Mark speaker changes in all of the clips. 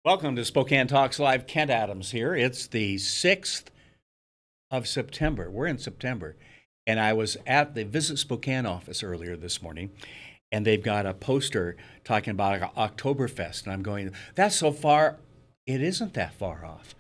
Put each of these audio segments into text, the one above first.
Speaker 1: Welcome to Spokane Talks Live. Kent Adams here. It's the 6th of September. We're in September. And I was at the Visit Spokane office earlier this morning, and they've got a poster talking about Oktoberfest. And I'm going, that's so far. It isn't that far off.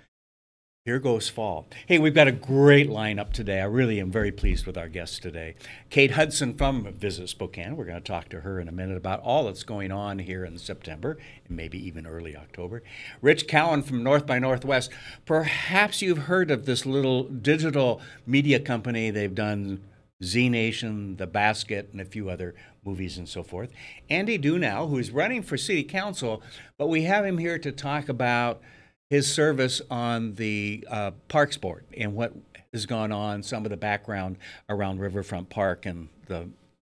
Speaker 1: Here goes fall. Hey, we've got a great lineup today. I really am very pleased with our guests today. Kate Hudson from Visit Spokane. We're going to talk to her in a minute about all that's going on here in September and maybe even early October. Rich Cowan from North by Northwest. Perhaps you've heard of this little digital media company. They've done Z Nation, The Basket, and a few other movies and so forth. Andy Dunau, who's running for city council, but we have him here to talk about his service on the Parks Board and what has gone on, some of the background around Riverfront Park and the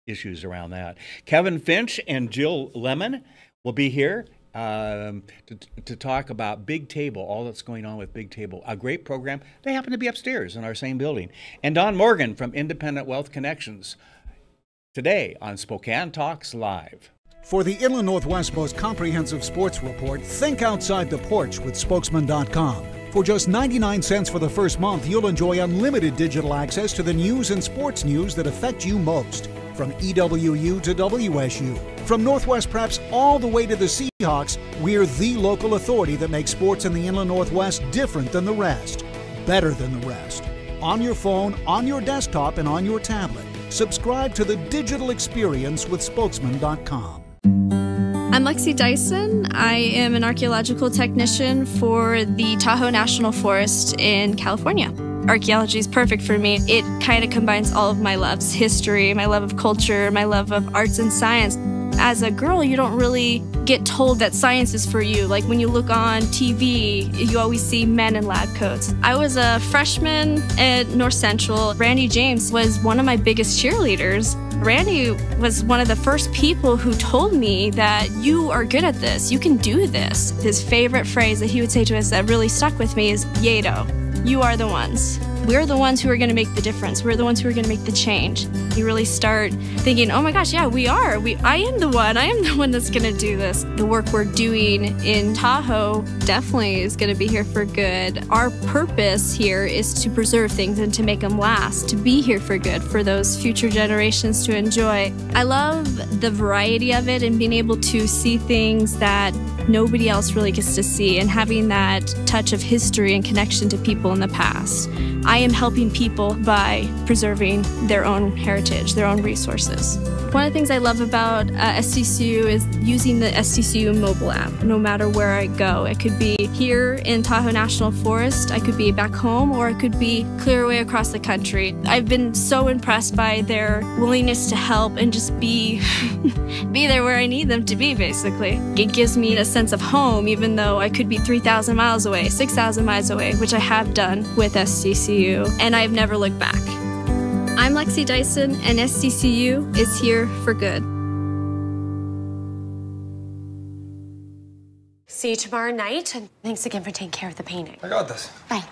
Speaker 1: issues around that. Kevin Finch and Jill Lemon will be here to talk about Big Table, all that's going on with Big Table. A great program. They happen to be upstairs in our same building. And Don Morgan from Independent Wealth Connections today on Spokane Talks Live.
Speaker 2: For the Inland Northwest's most comprehensive sports report, think outside the porch with spokesman.com. For just 99 cents for the first month, you'll enjoy unlimited digital access to the news and sports news that affect you most. From EWU to WSU, from Northwest Preps all the way to the Seahawks, we're the local authority that makes sports in the Inland Northwest different than the rest, better than the rest. On your phone, on your desktop, and on your tablet. Subscribe to the digital experience with spokesman.com.
Speaker 3: I'm Lexi Dyson. I am an archaeological technician for the Tahoe National Forest in California. Archaeology is perfect for me. It kind of combines all of my loves: history, my love of culture, my love of arts and science. As a girl, you don't really get told that science is for you. Like when you look on TV, you always see men in lab coats. I was a freshman at North Central. Randy James was one of my biggest cheerleaders. Randy was one of the first people who told me that you are good at this, you can do this. His favorite phrase that he would say to us that really stuck with me is, Yato, you are the ones. We're the ones who are going to make the difference. We're the ones who are going to make the change. You really start thinking, oh my gosh, yeah, we are. I am the one that's going to do this. The work we're doing in Tahoe definitely is going to be here for good. Our purpose here is to preserve things and to make them last, to be here for good, for those future generations to enjoy. I love the variety of it and being able to see things that nobody else really gets to see, and having that touch of history and connection to people in the past. I am helping people by preserving their own heritage, their own resources. One of the things I love about STCU is using the STCU mobile app, no matter where I go. It could be here in Tahoe National Forest, I could be back home, or it could be clear away across the country. I've been so impressed by their willingness to help and just be there where I need them to be, basically. It gives me a sense of home, even though I could be 3,000 miles away, 6,000 miles away, which I have done with STCU, and I've never looked back. I'm Lexi Dyson, and STCU is here for good.
Speaker 4: See you tomorrow night, and thanks again for taking care of the painting.
Speaker 5: I got this.
Speaker 4: Bye.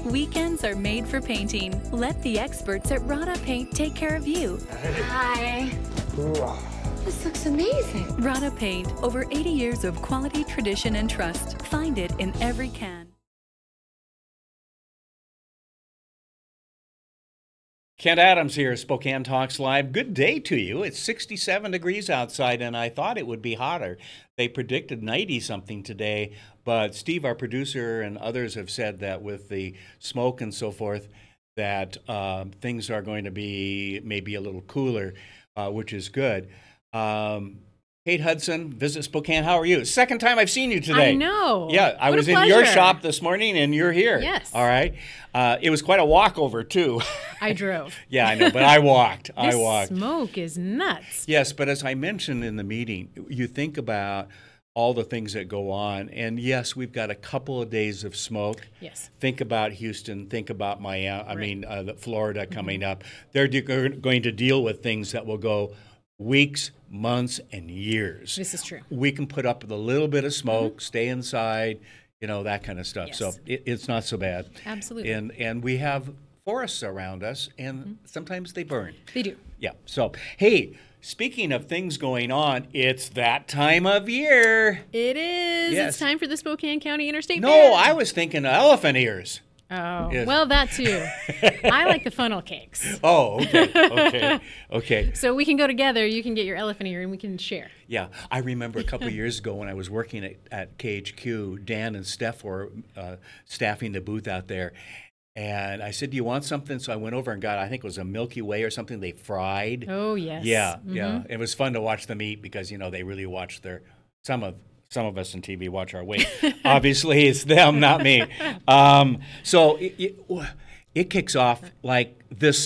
Speaker 6: Weekends are made for painting. Let the experts at Rada Paint take care of you.
Speaker 4: Hi. This looks amazing.
Speaker 6: Rada Paint, over 80 years of quality, tradition, and trust. Find it in every can.
Speaker 1: Kent Adams here, Spokane Talks Live. Good day to you. It's 67 degrees outside, and I thought it would be hotter. They predicted 90-something today, but Steve, our producer, and others have said that with the smoke and so forth, that things are going to be maybe a little cooler, which is good. Kate Hudson, Visit Spokane. How are you? Second time I've seen you today.
Speaker 7: I know.
Speaker 1: Yeah, I was in your shop this morning, and you're here.
Speaker 7: Yes.
Speaker 1: All right. It was quite a walkover, too.
Speaker 7: I drove.
Speaker 1: Yeah, I know, but I walked. I
Speaker 7: This
Speaker 1: walked.
Speaker 7: smoke is nuts.
Speaker 1: Yes, but as I mentioned in the meeting, you think about all the things that go on. And yes, we've got a couple of days of smoke.
Speaker 7: Yes.
Speaker 1: Think about Houston. Think about Miami.
Speaker 7: Right.
Speaker 1: Florida coming up. They're going to deal with things that will go weeks, months, and years.
Speaker 7: This is true.
Speaker 1: We can put up with a little bit of smoke, stay inside, you know, that kind of stuff.
Speaker 7: Yes.
Speaker 1: So it's not so bad.
Speaker 7: Absolutely.
Speaker 1: And we have forests around us, and sometimes they burn.
Speaker 7: They do.
Speaker 1: Yeah. So, hey, speaking of things going on, it's that time of year.
Speaker 7: It is.
Speaker 1: Yes.
Speaker 7: It's time for the Spokane County Interstate
Speaker 1: No,
Speaker 7: Fair.
Speaker 1: I was thinking of elephant ears.
Speaker 7: Oh,
Speaker 1: Yes.
Speaker 7: well, that too. I like the funnel cakes.
Speaker 1: Oh, okay. Okay.
Speaker 7: So we can go together. You can get your elephant ear and we can share.
Speaker 1: Yeah, I remember a couple of years ago when I was working at KHQ, Dan and Steph were staffing the booth out there. And I said, do you want something? So I went over and got, I think it was a Milky Way or something they fried.
Speaker 7: Oh, yes.
Speaker 1: Yeah, yeah. It was fun to watch them eat because, you know, they really watch some of us on TV watch our weight. Obviously, it's them, not me. So it kicks off like this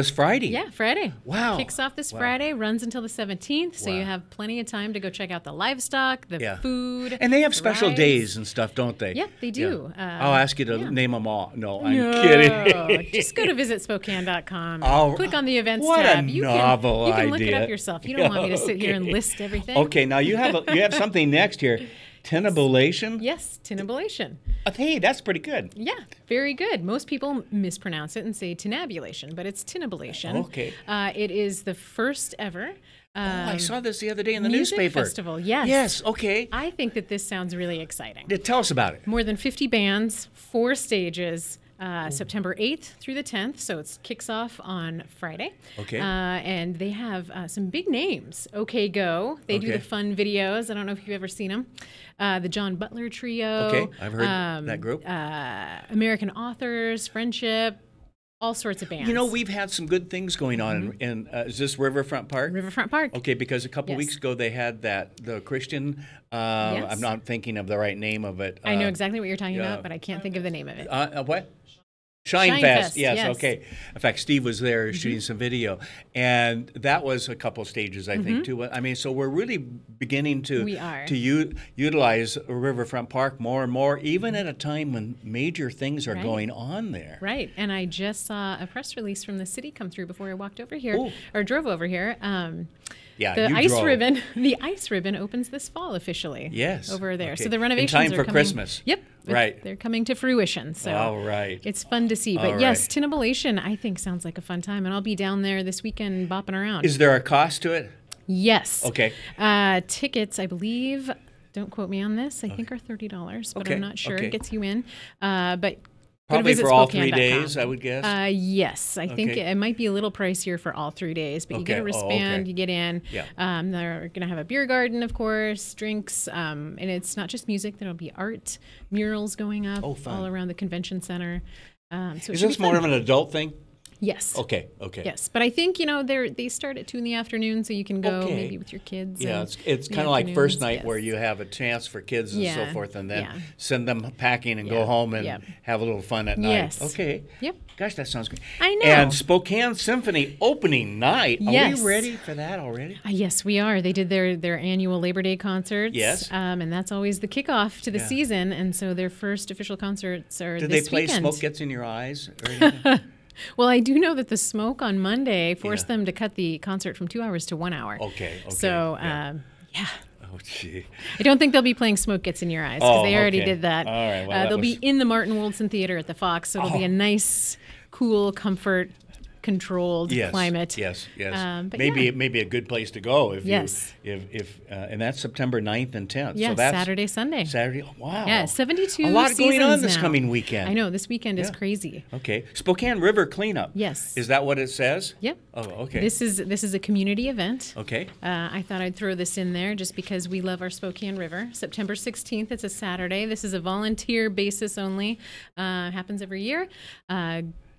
Speaker 1: Friday.
Speaker 7: Yeah, Friday.
Speaker 1: Wow.
Speaker 7: Kicks off this
Speaker 1: Wow.
Speaker 7: Friday, runs until the 17th. So
Speaker 1: Wow.
Speaker 7: you have plenty of time to go check out the livestock, the food.
Speaker 1: And they have
Speaker 7: the
Speaker 1: special
Speaker 7: rides.
Speaker 1: days and stuff, don't they?
Speaker 7: Yeah, they do.
Speaker 1: I'll ask you to
Speaker 7: yeah.
Speaker 1: name them all. No, I'm
Speaker 7: No,
Speaker 1: kidding.
Speaker 7: just go to visitspokane.com.
Speaker 1: Oh,
Speaker 7: click on the events
Speaker 1: what a
Speaker 7: tab. You
Speaker 1: novel
Speaker 7: can look it
Speaker 1: idea.
Speaker 7: up yourself. You don't want me to sit here and list everything.
Speaker 1: Okay, now you have something next here. Tinnibalation?
Speaker 7: Yes, tinnibalation.
Speaker 1: Hey, that's pretty good.
Speaker 7: Yeah, very good. Most people mispronounce it and say tinabulation, but it's tinnibalation.
Speaker 1: Okay.
Speaker 7: It is the first ever
Speaker 1: I saw this the other day in the
Speaker 7: music
Speaker 1: newspaper.
Speaker 7: festival. Yes.
Speaker 1: Yes, okay.
Speaker 7: I think that this sounds really exciting.
Speaker 1: Tell us about it.
Speaker 7: More than 50 bands, 4 stages. September 8th through the 10th, so it kicks off on Friday.
Speaker 1: Okay.
Speaker 7: And they have some big names. OK Go. They do
Speaker 1: Okay.
Speaker 7: the fun videos. I don't know if you've ever seen them. The John Butler Trio.
Speaker 1: Okay, I've heard that group.
Speaker 7: American Authors, Friendship, all sorts of bands.
Speaker 1: You know, we've had some good things going on in is this Riverfront Park?
Speaker 7: Riverfront Park.
Speaker 1: Okay, because a couple
Speaker 7: Yes.
Speaker 1: weeks ago they had the Christian.
Speaker 7: Yes.
Speaker 1: I'm not thinking of the right name of it.
Speaker 7: I know exactly what you're talking
Speaker 1: yeah.
Speaker 7: about, but I can't think of the name of it.
Speaker 1: What? Shine
Speaker 7: Shine
Speaker 1: Fest.
Speaker 7: Fest,
Speaker 1: Yes,
Speaker 7: yes.
Speaker 1: okay. In fact, Steve was there shooting some video, and that was a couple stages, I think, too. I mean, so we're really beginning to
Speaker 7: We are.
Speaker 1: utilize Riverfront Park more and more, even at a time when major things are
Speaker 7: Right.
Speaker 1: going on there.
Speaker 7: Right, and I just saw a press release from the city come through before I walked over here,
Speaker 1: Ooh.
Speaker 7: or drove over here.
Speaker 1: Yeah,
Speaker 7: The
Speaker 1: you
Speaker 7: ice
Speaker 1: drove.
Speaker 7: ribbon, the ice ribbon opens this fall officially.
Speaker 1: Yes.
Speaker 7: over there.
Speaker 1: Okay.
Speaker 7: So the
Speaker 1: In
Speaker 7: renovations
Speaker 1: time
Speaker 7: are
Speaker 1: for
Speaker 7: coming.
Speaker 1: Christmas.
Speaker 7: Yep.
Speaker 1: Right.
Speaker 7: They're coming to fruition. So
Speaker 1: All right.
Speaker 7: it's fun to see. But
Speaker 1: All
Speaker 7: yes,
Speaker 1: right.
Speaker 7: tinnibalation I think sounds like a fun time, and I'll be down there this weekend bopping around.
Speaker 1: Is there a cost to it?
Speaker 7: Yes.
Speaker 1: Okay.
Speaker 7: Tickets, I believe. Don't quote me on this. I think are $30, but
Speaker 1: Okay,
Speaker 7: I'm not sure.
Speaker 1: okay.
Speaker 7: It gets you in. But go to
Speaker 1: Probably for all 3
Speaker 7: visitspokane.com.
Speaker 1: days, I would guess.
Speaker 7: Yes, I think
Speaker 1: Okay.
Speaker 7: it might be a little pricier for all 3 days, but you get
Speaker 1: Okay.
Speaker 7: a
Speaker 1: Oh,
Speaker 7: wristband,
Speaker 1: okay.
Speaker 7: you get in.
Speaker 1: Yeah.
Speaker 7: They're going to have a beer garden, of course, drinks, and it's not just music. There'll be art, murals going up
Speaker 1: fun.
Speaker 7: all around the convention center. So it
Speaker 1: Is
Speaker 7: should
Speaker 1: this
Speaker 7: be
Speaker 1: more
Speaker 7: fun.
Speaker 1: of an adult thing?
Speaker 7: Yes.
Speaker 1: Okay. Okay.
Speaker 7: Yes, but I think they start at 2 in the afternoon, so you can go
Speaker 1: Okay.
Speaker 7: maybe with your kids.
Speaker 1: Yeah,
Speaker 7: and
Speaker 1: it's
Speaker 7: in the
Speaker 1: kind of like first
Speaker 7: afternoons,
Speaker 1: night
Speaker 7: yes.
Speaker 1: where you have a chance for kids and so
Speaker 7: Yeah,
Speaker 1: forth, and then
Speaker 7: yeah.
Speaker 1: send them packing and go
Speaker 7: Yeah,
Speaker 1: home and
Speaker 7: yeah.
Speaker 1: have a little fun at night.
Speaker 7: Yes.
Speaker 1: Okay.
Speaker 7: Yep.
Speaker 1: Gosh, that sounds great.
Speaker 7: I know.
Speaker 1: And Spokane Symphony opening night.
Speaker 7: Yes.
Speaker 1: Are we ready for that already?
Speaker 7: Yes, we are. They did their annual Labor Day concerts.
Speaker 1: Yes.
Speaker 7: And that's always the kickoff to the
Speaker 1: Yeah.
Speaker 7: season. And so their first official concerts are
Speaker 1: Did they
Speaker 7: this
Speaker 1: play
Speaker 7: weekend.
Speaker 1: Smoke Gets in Your Eyes or anything?
Speaker 7: Well, I do know that the smoke on Monday forced
Speaker 1: Yeah.
Speaker 7: them to cut the concert from 2 hours to 1 hour.
Speaker 1: Okay.
Speaker 7: So,
Speaker 1: yeah.
Speaker 7: yeah.
Speaker 1: Oh, gee.
Speaker 7: I don't think they'll be playing Smoke Gets in Your Eyes because
Speaker 1: Oh,
Speaker 7: they already
Speaker 1: okay.
Speaker 7: did that.
Speaker 1: All right, well, that
Speaker 7: they'll
Speaker 1: was-
Speaker 7: be in the Martin Woldson Theater at the Fox, so it'll be a nice, cool, comfort-controlled
Speaker 1: Yes,
Speaker 7: climate.
Speaker 1: yes, yes.
Speaker 7: But
Speaker 1: maybe a good place to go if
Speaker 7: Yes.
Speaker 1: and that's September 9th and 10th.
Speaker 7: Yeah,
Speaker 1: so that's
Speaker 7: Saturday, Sunday.
Speaker 1: Saturday. Oh, wow.
Speaker 7: Yeah, 72
Speaker 1: A lot going on
Speaker 7: seasons
Speaker 1: this
Speaker 7: now.
Speaker 1: coming weekend.
Speaker 7: I know, this weekend is
Speaker 1: Yeah.
Speaker 7: crazy.
Speaker 1: Okay. Spokane River cleanup.
Speaker 7: Yes.
Speaker 1: Is that what it says?
Speaker 7: Yep.
Speaker 1: Oh, okay.
Speaker 7: This is a community event.
Speaker 1: Okay.
Speaker 7: I thought I'd throw this in there just because we love our Spokane River. September 16th, it's a Saturday. This is a volunteer basis only. Happens every year.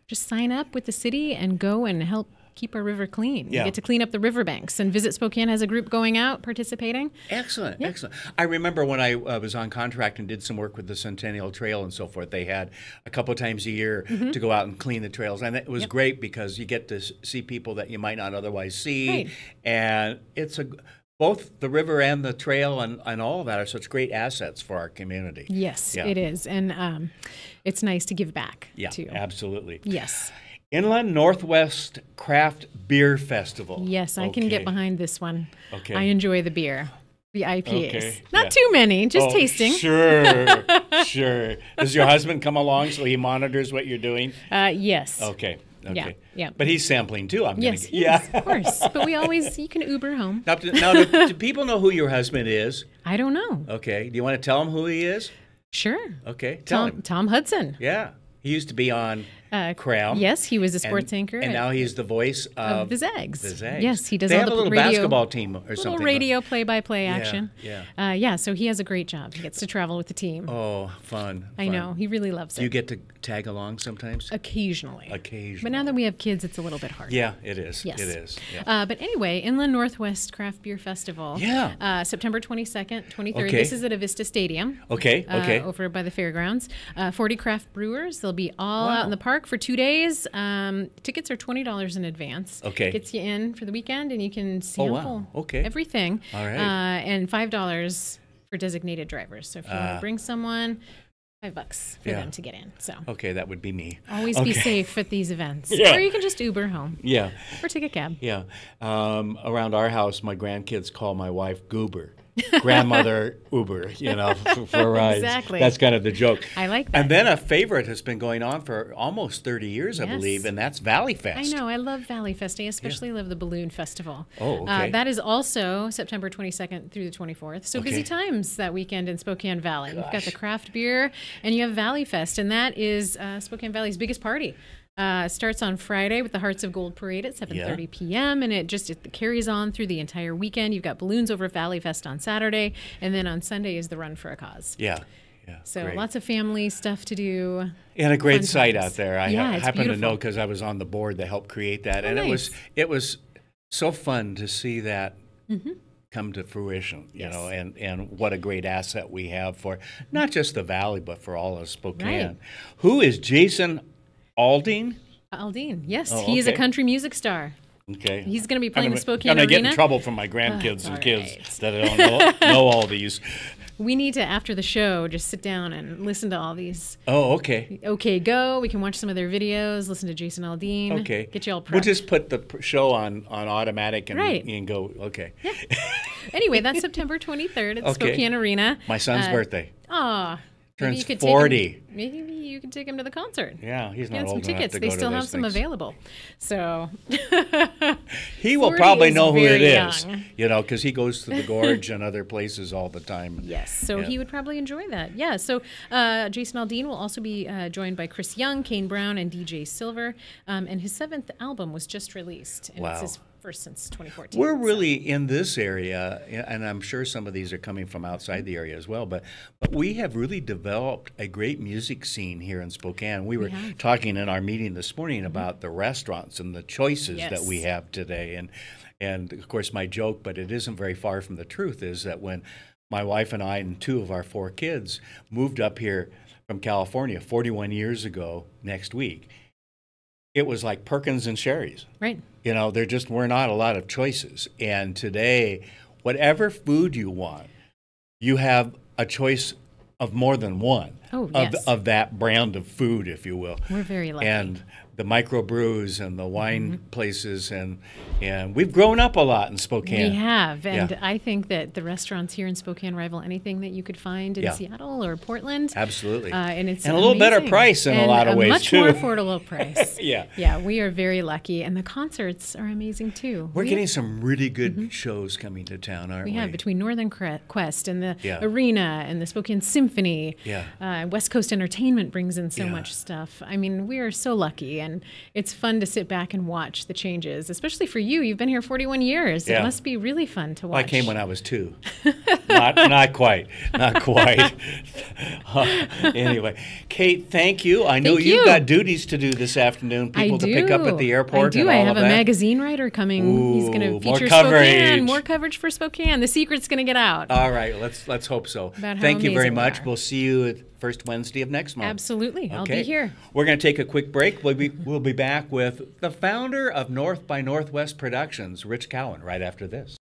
Speaker 7: Just sign up with the city and go and help keep our river clean.
Speaker 1: Yeah.
Speaker 7: You get to clean up the riverbanks. And Visit Spokane has a group going out participating.
Speaker 1: Excellent, excellent. I remember when I was on contract and did some work with the Centennial Trail and so forth, they had a couple times a year to go out and clean the trails. And it was great because you get to see people that you might not otherwise see.
Speaker 7: Right.
Speaker 1: And it's both the river and the trail and all of that are such great assets for our community.
Speaker 7: Yes,
Speaker 1: Yeah.
Speaker 7: it is. And it's nice to give back,
Speaker 1: Yeah,
Speaker 7: too.
Speaker 1: absolutely.
Speaker 7: Yes.
Speaker 1: Inland Northwest Craft Beer Festival.
Speaker 7: Yes, I can
Speaker 1: Okay.
Speaker 7: get behind this one.
Speaker 1: Okay.
Speaker 7: I enjoy the beer, the IPAs.
Speaker 1: Okay,
Speaker 7: Not
Speaker 1: yeah.
Speaker 7: too many, just
Speaker 1: Oh,
Speaker 7: tasting.
Speaker 1: Sure. Sure. Does your husband come along so he monitors what you're doing?
Speaker 7: Yes.
Speaker 1: Okay. Okay.
Speaker 7: Yeah.
Speaker 1: But he's sampling too.
Speaker 7: Yes, he is, of course. But you can Uber home.
Speaker 1: Now, do people know who your husband is?
Speaker 7: I don't know.
Speaker 1: Okay. Do you want to tell him who he is?
Speaker 7: Sure.
Speaker 1: Okay. Tell him.
Speaker 7: Tom Hudson.
Speaker 1: Yeah. He used to be on Crown.
Speaker 7: Yes, he was a sports anchor.
Speaker 1: And now he's the voice of
Speaker 7: the Zags.
Speaker 1: The Zags.
Speaker 7: Yes, he does
Speaker 1: they
Speaker 7: all
Speaker 1: have
Speaker 7: the
Speaker 1: a little
Speaker 7: radio,
Speaker 1: basketball team or something.
Speaker 7: Little radio play-by-play action.
Speaker 1: Yeah.
Speaker 7: So he has a great job. He gets to travel with the team.
Speaker 1: Oh, fun.
Speaker 7: I know. He really loves it.
Speaker 1: Do you get to tag along sometimes?
Speaker 7: Occasionally. But now that we have kids, it's a little bit harder.
Speaker 1: Yeah, it is.
Speaker 7: Yes.
Speaker 1: It is. Yeah.
Speaker 7: But anyway, Inland Northwest Craft Beer Festival.
Speaker 1: Yeah.
Speaker 7: September 22nd, 23rd.
Speaker 1: Okay.
Speaker 7: This is at Avista Stadium.
Speaker 1: Okay.
Speaker 7: Over by the fairgrounds. 40 craft brewers. They'll be all out in the park for 2 days. Tickets are $20 in advance.
Speaker 1: Okay.
Speaker 7: Gets you in for the weekend, and you can sample
Speaker 1: Okay.
Speaker 7: everything.
Speaker 1: All right.
Speaker 7: And $5 for designated drivers. So if you want to bring someone, $5 for them to get in. So
Speaker 1: okay, that would be me.
Speaker 7: Always be safe at these events.
Speaker 1: Yeah.
Speaker 7: Or you can just Uber home.
Speaker 1: Yeah.
Speaker 7: Or take a cab.
Speaker 1: Yeah. Around our house, my grandkids call my wife Goober. Grandmother Uber, for rides.
Speaker 7: Exactly.
Speaker 1: That's kind of the joke.
Speaker 7: I like that.
Speaker 1: And then a favorite has been going on for almost 30 years, I
Speaker 7: Yes.
Speaker 1: believe, and that's Valley Fest.
Speaker 7: I know. I love Valley Fest. I especially love the Balloon Festival.
Speaker 1: Oh, okay.
Speaker 7: That is also September 22nd through the 24th. So busy times that weekend in Spokane Valley. You've got the craft beer, and you have Valley Fest, and that is Spokane Valley's biggest party. Starts on Friday with the Hearts of Gold Parade at 7:30 p.m. and it carries on through the entire weekend. You've got balloons over Valley Fest on Saturday, and then on Sunday is the Run for a Cause.
Speaker 1: Yeah.
Speaker 7: So
Speaker 1: great.
Speaker 7: Lots of family stuff to do.
Speaker 1: And a great
Speaker 7: Fun
Speaker 1: site
Speaker 7: times.
Speaker 1: out there. I
Speaker 7: Yeah, it's
Speaker 1: happen to know
Speaker 7: beautiful.
Speaker 1: because I was on the board that helped create that, and
Speaker 7: nice.
Speaker 1: it was so fun to see that come to fruition. You know, and what a great asset we have for not just the Valley but for all of Spokane.
Speaker 7: Right.
Speaker 1: Who is Jason Aldean?
Speaker 7: Aldean, yes.
Speaker 1: Oh,
Speaker 7: He's a
Speaker 1: okay.
Speaker 7: country music star.
Speaker 1: Okay.
Speaker 7: He's going to be playing the Spokane
Speaker 1: I'm gonna get
Speaker 7: Arena.
Speaker 1: in trouble from my grandkids and
Speaker 7: all
Speaker 1: kids
Speaker 7: right.
Speaker 1: that I don't know all these.
Speaker 7: We need to, after the show, just sit down and listen to all these.
Speaker 1: Oh, okay.
Speaker 7: Okay, go. We can watch some of their videos, listen to Jason Aldean.
Speaker 1: Okay.
Speaker 7: Get you all prepped.
Speaker 1: We'll just put the show on automatic and,
Speaker 7: Right.
Speaker 1: and go, okay.
Speaker 7: Yeah. Anyway, that's September 23rd at the
Speaker 1: Okay.
Speaker 7: Spokane Arena.
Speaker 1: My son's birthday.
Speaker 7: Aw.
Speaker 1: Turns
Speaker 7: you could
Speaker 1: 40.
Speaker 7: Maybe you could take him to the concert.
Speaker 1: Yeah, he's not
Speaker 7: Get some
Speaker 1: old enough
Speaker 7: tickets.
Speaker 1: to
Speaker 7: They
Speaker 1: go to
Speaker 7: still have
Speaker 1: those
Speaker 7: some
Speaker 1: things.
Speaker 7: available. So
Speaker 1: He will
Speaker 7: 40
Speaker 1: probably
Speaker 7: is
Speaker 1: know who it
Speaker 7: very
Speaker 1: is,
Speaker 7: young.
Speaker 1: because he goes to the Gorge and other places all the time.
Speaker 7: yes, so
Speaker 1: Yeah.
Speaker 7: he would probably enjoy that. Yeah, so Jason Aldean will also be joined by Chris Young, Kane Brown, and DJ Silver. And his 7th album was just released. And
Speaker 1: Wow.
Speaker 7: It's his first since 2014.
Speaker 1: We're really in this area, and I'm sure some of these are coming from outside the area as well, but we have really developed a great music scene here in Spokane. We were talking in our meeting this morning about the restaurants and the choices that we
Speaker 7: Yes.
Speaker 1: have today. And of course, my joke, but it isn't very far from the truth, is that when my wife and I and 2 of our 4 kids moved up here from California 41 years ago next week, it was like Perkins and Sherry's.
Speaker 7: Right.
Speaker 1: There just were not a lot of choices. And today, whatever food you want, you have a choice of more than one of that brand of food, if you will.
Speaker 7: We're very lucky.
Speaker 1: And the microbrews and the wine places, and we've grown up a lot in Spokane.
Speaker 7: We have, and
Speaker 1: Yeah.
Speaker 7: I think that the restaurants here in Spokane rival anything that you could find in
Speaker 1: Yeah.
Speaker 7: Seattle or Portland.
Speaker 1: Absolutely.
Speaker 7: And it's
Speaker 1: And a little better
Speaker 7: amazing.
Speaker 1: price in a
Speaker 7: And
Speaker 1: lot of ways,
Speaker 7: much
Speaker 1: too.
Speaker 7: more affordable price.
Speaker 1: Yeah.
Speaker 7: Yeah, we are very lucky, and the concerts are amazing too.
Speaker 1: We're getting some really good shows coming to town, aren't we?
Speaker 7: We have between Northern Quest and the
Speaker 1: Yeah.
Speaker 7: Arena and the Spokane Symphony.
Speaker 1: Yeah.
Speaker 7: West Coast Entertainment brings in so
Speaker 1: Yeah.
Speaker 7: much stuff. I mean, we are so lucky, and it's fun to sit back and watch the changes, especially for you. You've been here 41 years.
Speaker 1: Yeah.
Speaker 7: It must be really fun to watch.
Speaker 1: Well, I came when I was 2. not quite. Not quite. Anyway, Kate, thank you. I know
Speaker 7: Thank
Speaker 1: you've
Speaker 7: you.
Speaker 1: got duties to do this afternoon. People to pick up at the airport
Speaker 7: I do.
Speaker 1: and
Speaker 7: I
Speaker 1: all
Speaker 7: have
Speaker 1: of
Speaker 7: a
Speaker 1: that.
Speaker 7: magazine writer coming. He's going to
Speaker 1: Ooh,
Speaker 7: feature
Speaker 1: more coverage.
Speaker 7: Spokane. More coverage for Spokane. The secret's going to get out.
Speaker 1: All right, let's hope so.
Speaker 7: About how
Speaker 1: Thank you very
Speaker 7: amazing we
Speaker 1: much.
Speaker 7: are.
Speaker 1: We'll see you at first Wednesday of next month.
Speaker 7: Absolutely. I'll
Speaker 1: Okay.
Speaker 7: be here.
Speaker 1: We're going to take a quick break. We'll be back with the founder of North by Northwest Productions, Rich Cowan, right after this.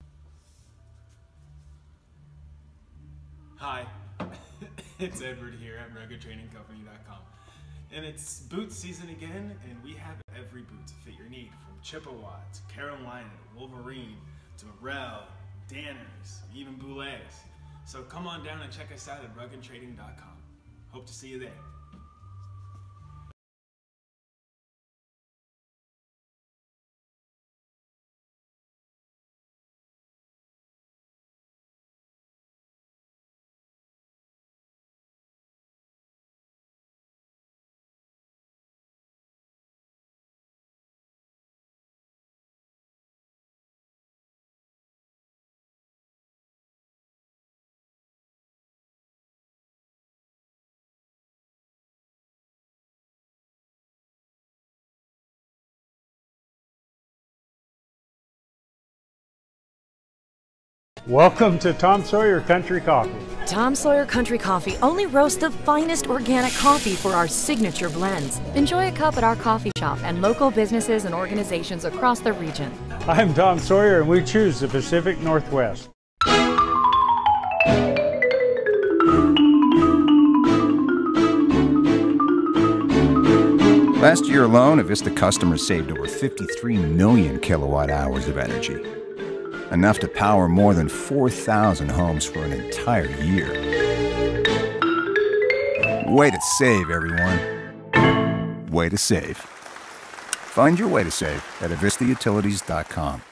Speaker 5: Hi, it's Edward here at RuggedTrainingCompany.com. And it's boot season again, and we have every boot to fit your need, from Chippewa to Carolina to Wolverine to Morel, Danners, even Boulets. So come on down and check us out at RuggedTrading.com. Hope to see you there.
Speaker 8: Welcome to Tom Sawyer Country Coffee.
Speaker 9: Tom Sawyer Country Coffee only roasts the finest organic coffee for our signature blends. Enjoy a cup at our coffee shop and local businesses and organizations across the region.
Speaker 8: I'm Tom Sawyer and we choose the Pacific Northwest.
Speaker 10: Last year alone, Avista customers saved over 53 million kilowatt hours of energy. Enough to power more than 4,000 homes for an entire year. Way to save, everyone. Way to save. Find your way to save at avistautilities.com.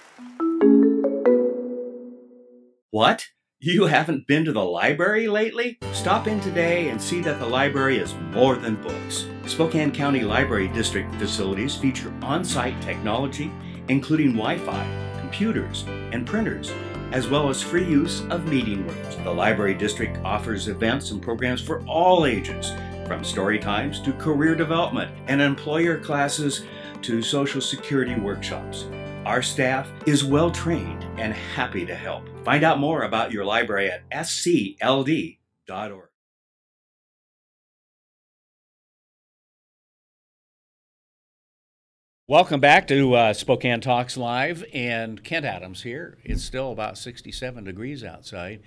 Speaker 1: What? You haven't been to the library lately? Stop in today and see that the library is more than books. Spokane County Library District facilities feature on-site technology, including Wi-Fi, computers, and printers, as well as free use of meeting rooms. The Library District offers events and programs for all ages, from story times to career development and employer classes to Social Security workshops. Our staff is well trained and happy to help. Find out more about your library at scld.org. Welcome back to Spokane Talks Live, and Kent Adams here. It's still about 67 degrees outside,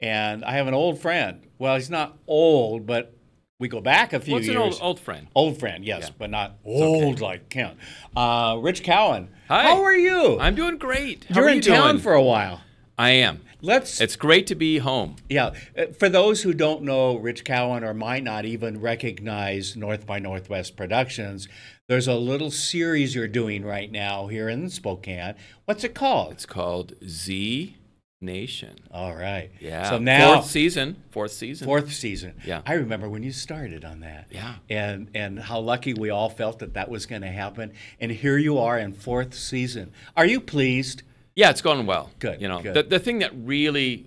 Speaker 1: and I have an old friend. Well, he's not old, but we go back a few years.
Speaker 11: What's an old friend?
Speaker 1: Old friend, yes,
Speaker 11: Yeah.
Speaker 1: but not old like Kent. Rich Cowan.
Speaker 11: Hi.
Speaker 1: How are you?
Speaker 11: I'm doing great. How
Speaker 1: You're
Speaker 11: are
Speaker 1: in
Speaker 11: you
Speaker 1: town
Speaker 11: doing?
Speaker 1: for a while.
Speaker 11: I am. It's great to be home.
Speaker 1: Yeah. For those who don't know Rich Cowan or might not even recognize North by Northwest Productions, there's a little series you're doing right now here in Spokane. What's it called?
Speaker 11: It's called Z Nation.
Speaker 1: All right.
Speaker 11: Yeah.
Speaker 1: So now
Speaker 11: Fourth season.
Speaker 1: Fourth season.
Speaker 11: Yeah.
Speaker 1: I remember when you started on that.
Speaker 11: Yeah.
Speaker 1: And how lucky we all felt that was going to happen. And here you are in fourth season. Are you pleased?
Speaker 11: Yeah, it's going well.
Speaker 1: Good.
Speaker 11: You know,
Speaker 1: good.
Speaker 11: the thing that really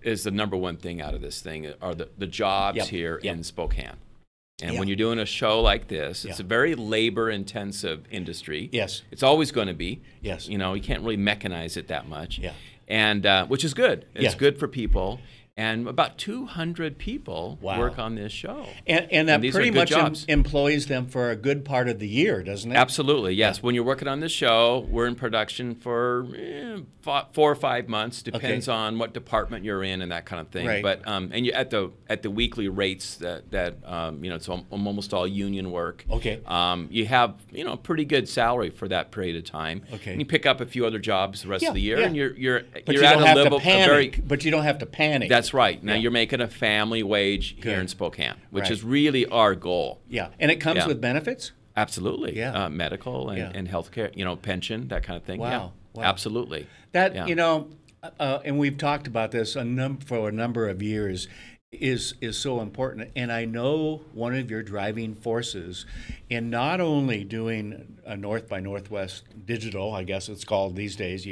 Speaker 11: is the number one thing out of this thing are the jobs
Speaker 1: Yep,
Speaker 11: here
Speaker 1: yep.
Speaker 11: in Spokane. And
Speaker 1: Yeah.
Speaker 11: when you're doing a show like this, it's
Speaker 1: Yeah.
Speaker 11: a very labor-intensive industry.
Speaker 1: Yes.
Speaker 11: It's always going to be.
Speaker 1: Yes.
Speaker 11: You know, you can't really mechanize it that much.
Speaker 1: Yeah.
Speaker 11: And which is good. It's
Speaker 1: Yeah.
Speaker 11: good for people. And about 200 people
Speaker 1: Wow.
Speaker 11: work on this show.
Speaker 1: And that
Speaker 11: these are
Speaker 1: pretty
Speaker 11: good
Speaker 1: much
Speaker 11: jobs.
Speaker 1: employs them for a good part of the year, doesn't it?
Speaker 11: Absolutely, yes.
Speaker 1: Yeah.
Speaker 11: When you're working on this show, we're in production for 4 or 5 months. Depends on what department you're in and that kind of thing.
Speaker 1: Right.
Speaker 11: But and you at the weekly rates that you know, it's almost all union work.
Speaker 1: Okay.
Speaker 11: You have a pretty good salary for that period of time.
Speaker 1: Okay.
Speaker 11: And you pick up a few other jobs the rest of the year,
Speaker 1: Yeah.
Speaker 11: and you're
Speaker 1: But you
Speaker 11: at
Speaker 1: don't
Speaker 11: a
Speaker 1: have
Speaker 11: level
Speaker 1: to panic.
Speaker 11: very.
Speaker 1: But you don't have to panic.
Speaker 11: That's right. Now
Speaker 1: Yeah.
Speaker 11: you're making a family wage
Speaker 1: Good.
Speaker 11: here in Spokane, which
Speaker 1: Right.
Speaker 11: is really our goal.
Speaker 1: Yeah. And it comes
Speaker 11: Yeah.
Speaker 1: with benefits?
Speaker 11: Absolutely.
Speaker 1: Yeah.
Speaker 11: Medical and,
Speaker 1: Yeah.
Speaker 11: and healthcare, pension, that kind of thing.
Speaker 1: Wow.
Speaker 11: Yeah.
Speaker 1: Wow.
Speaker 11: Absolutely.
Speaker 1: That,
Speaker 11: Yeah.
Speaker 1: And we've talked about this for a number of years, is so important. And I know one of your driving forces in not only doing a North by Northwest digital, I guess it's called these days.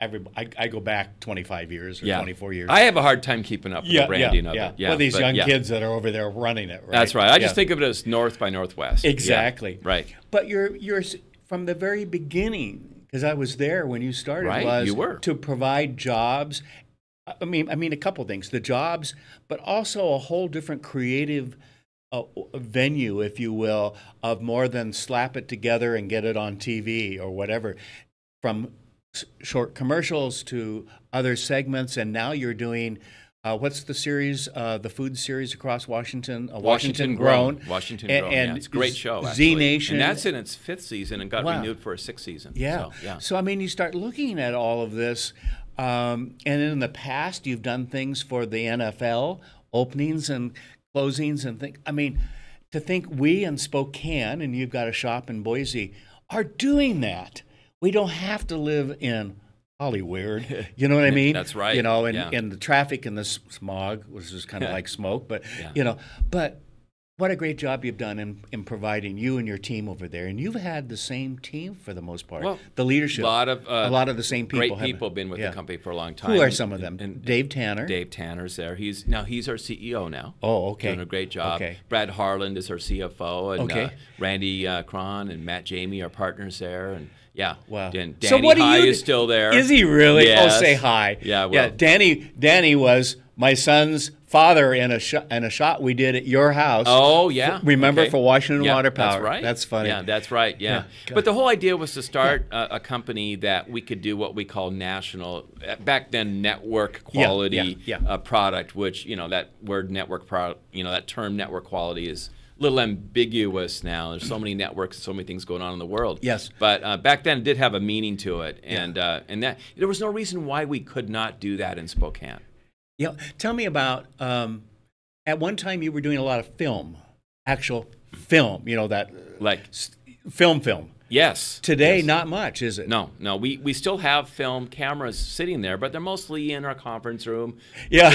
Speaker 1: I go back 25 years or 24 years.
Speaker 11: I have a hard time keeping up with the branding of it. Yeah.
Speaker 1: Well, these
Speaker 11: but
Speaker 1: young
Speaker 11: yeah.
Speaker 1: kids that are over there running it, right?
Speaker 11: That's right. I just
Speaker 1: Yeah.
Speaker 11: think of it as North by Northwest.
Speaker 1: Exactly.
Speaker 11: Yeah. Right.
Speaker 1: But you're from the very beginning, because I was there when you started.
Speaker 11: Right,
Speaker 1: was
Speaker 11: you were.
Speaker 1: to provide jobs. I mean, a couple things: the jobs, but also a whole different creative venue, if you will, of more than slap it together and get it on TV or whatever. From short commercials to other segments, and now you're doing. What's the series, the food series across Washington? Washington Grown.
Speaker 11: Washington Grown, yeah. It's a great show, actually.
Speaker 1: Z Nation.
Speaker 11: And that's in its 5th season and got
Speaker 1: Wow.
Speaker 11: renewed for a 6th season.
Speaker 1: Yeah.
Speaker 11: So, yeah.
Speaker 1: So, I mean, you start looking at all of this, and in the past, you've done things for the NFL, openings and closings and think. I mean, to think we in Spokane, and you've got a shop in Boise, are doing that. We don't have to live in Hollywood. You know what I mean?
Speaker 11: That's right.
Speaker 1: You know, and the traffic and the smog, which is kind of like smoke, but you know, but what a great job you've done in providing, you and your team over there. And you've had the same team for the most part. Well, the leadership. A lot of the same people.
Speaker 11: Great people have been with the company for a long time.
Speaker 1: Who are some of them? And Dave Tanner.
Speaker 11: Dave Tanner's there. He's our CEO now.
Speaker 1: Oh, okay.
Speaker 11: Doing a great job.
Speaker 1: Okay.
Speaker 11: Brad Harland is our CFO. And Randy Cron and Matt Jamie are partners there. And yeah.
Speaker 1: Wow.
Speaker 11: Danny
Speaker 1: so what
Speaker 11: High is still there.
Speaker 1: Is he really?
Speaker 11: Yes.
Speaker 1: Oh, say hi.
Speaker 11: Yeah, well.
Speaker 1: Yeah, Danny was my son's father in a shot we did at your house.
Speaker 11: Oh, yeah.
Speaker 1: Remember, for Washington Water Power.
Speaker 11: That's right.
Speaker 1: That's funny.
Speaker 11: Yeah, that's right. Yeah. But the whole idea was to start a company that we could do what we call national, back then, network quality product, which, you know, that word network product, you know, that term network quality is a little ambiguous now. There's so many networks, so many things going on in the world.
Speaker 1: Yes.
Speaker 11: But back then it did have a meaning to it. And that there was no reason why we could not do that in Spokane.
Speaker 1: Yeah. Tell me about, at one time you were doing a lot of film, actual film, you know, that
Speaker 11: like
Speaker 1: film.
Speaker 11: Yes.
Speaker 1: Today, not much, is it?
Speaker 11: No. We still have film cameras sitting there, but they're mostly in our conference room.
Speaker 1: Yeah.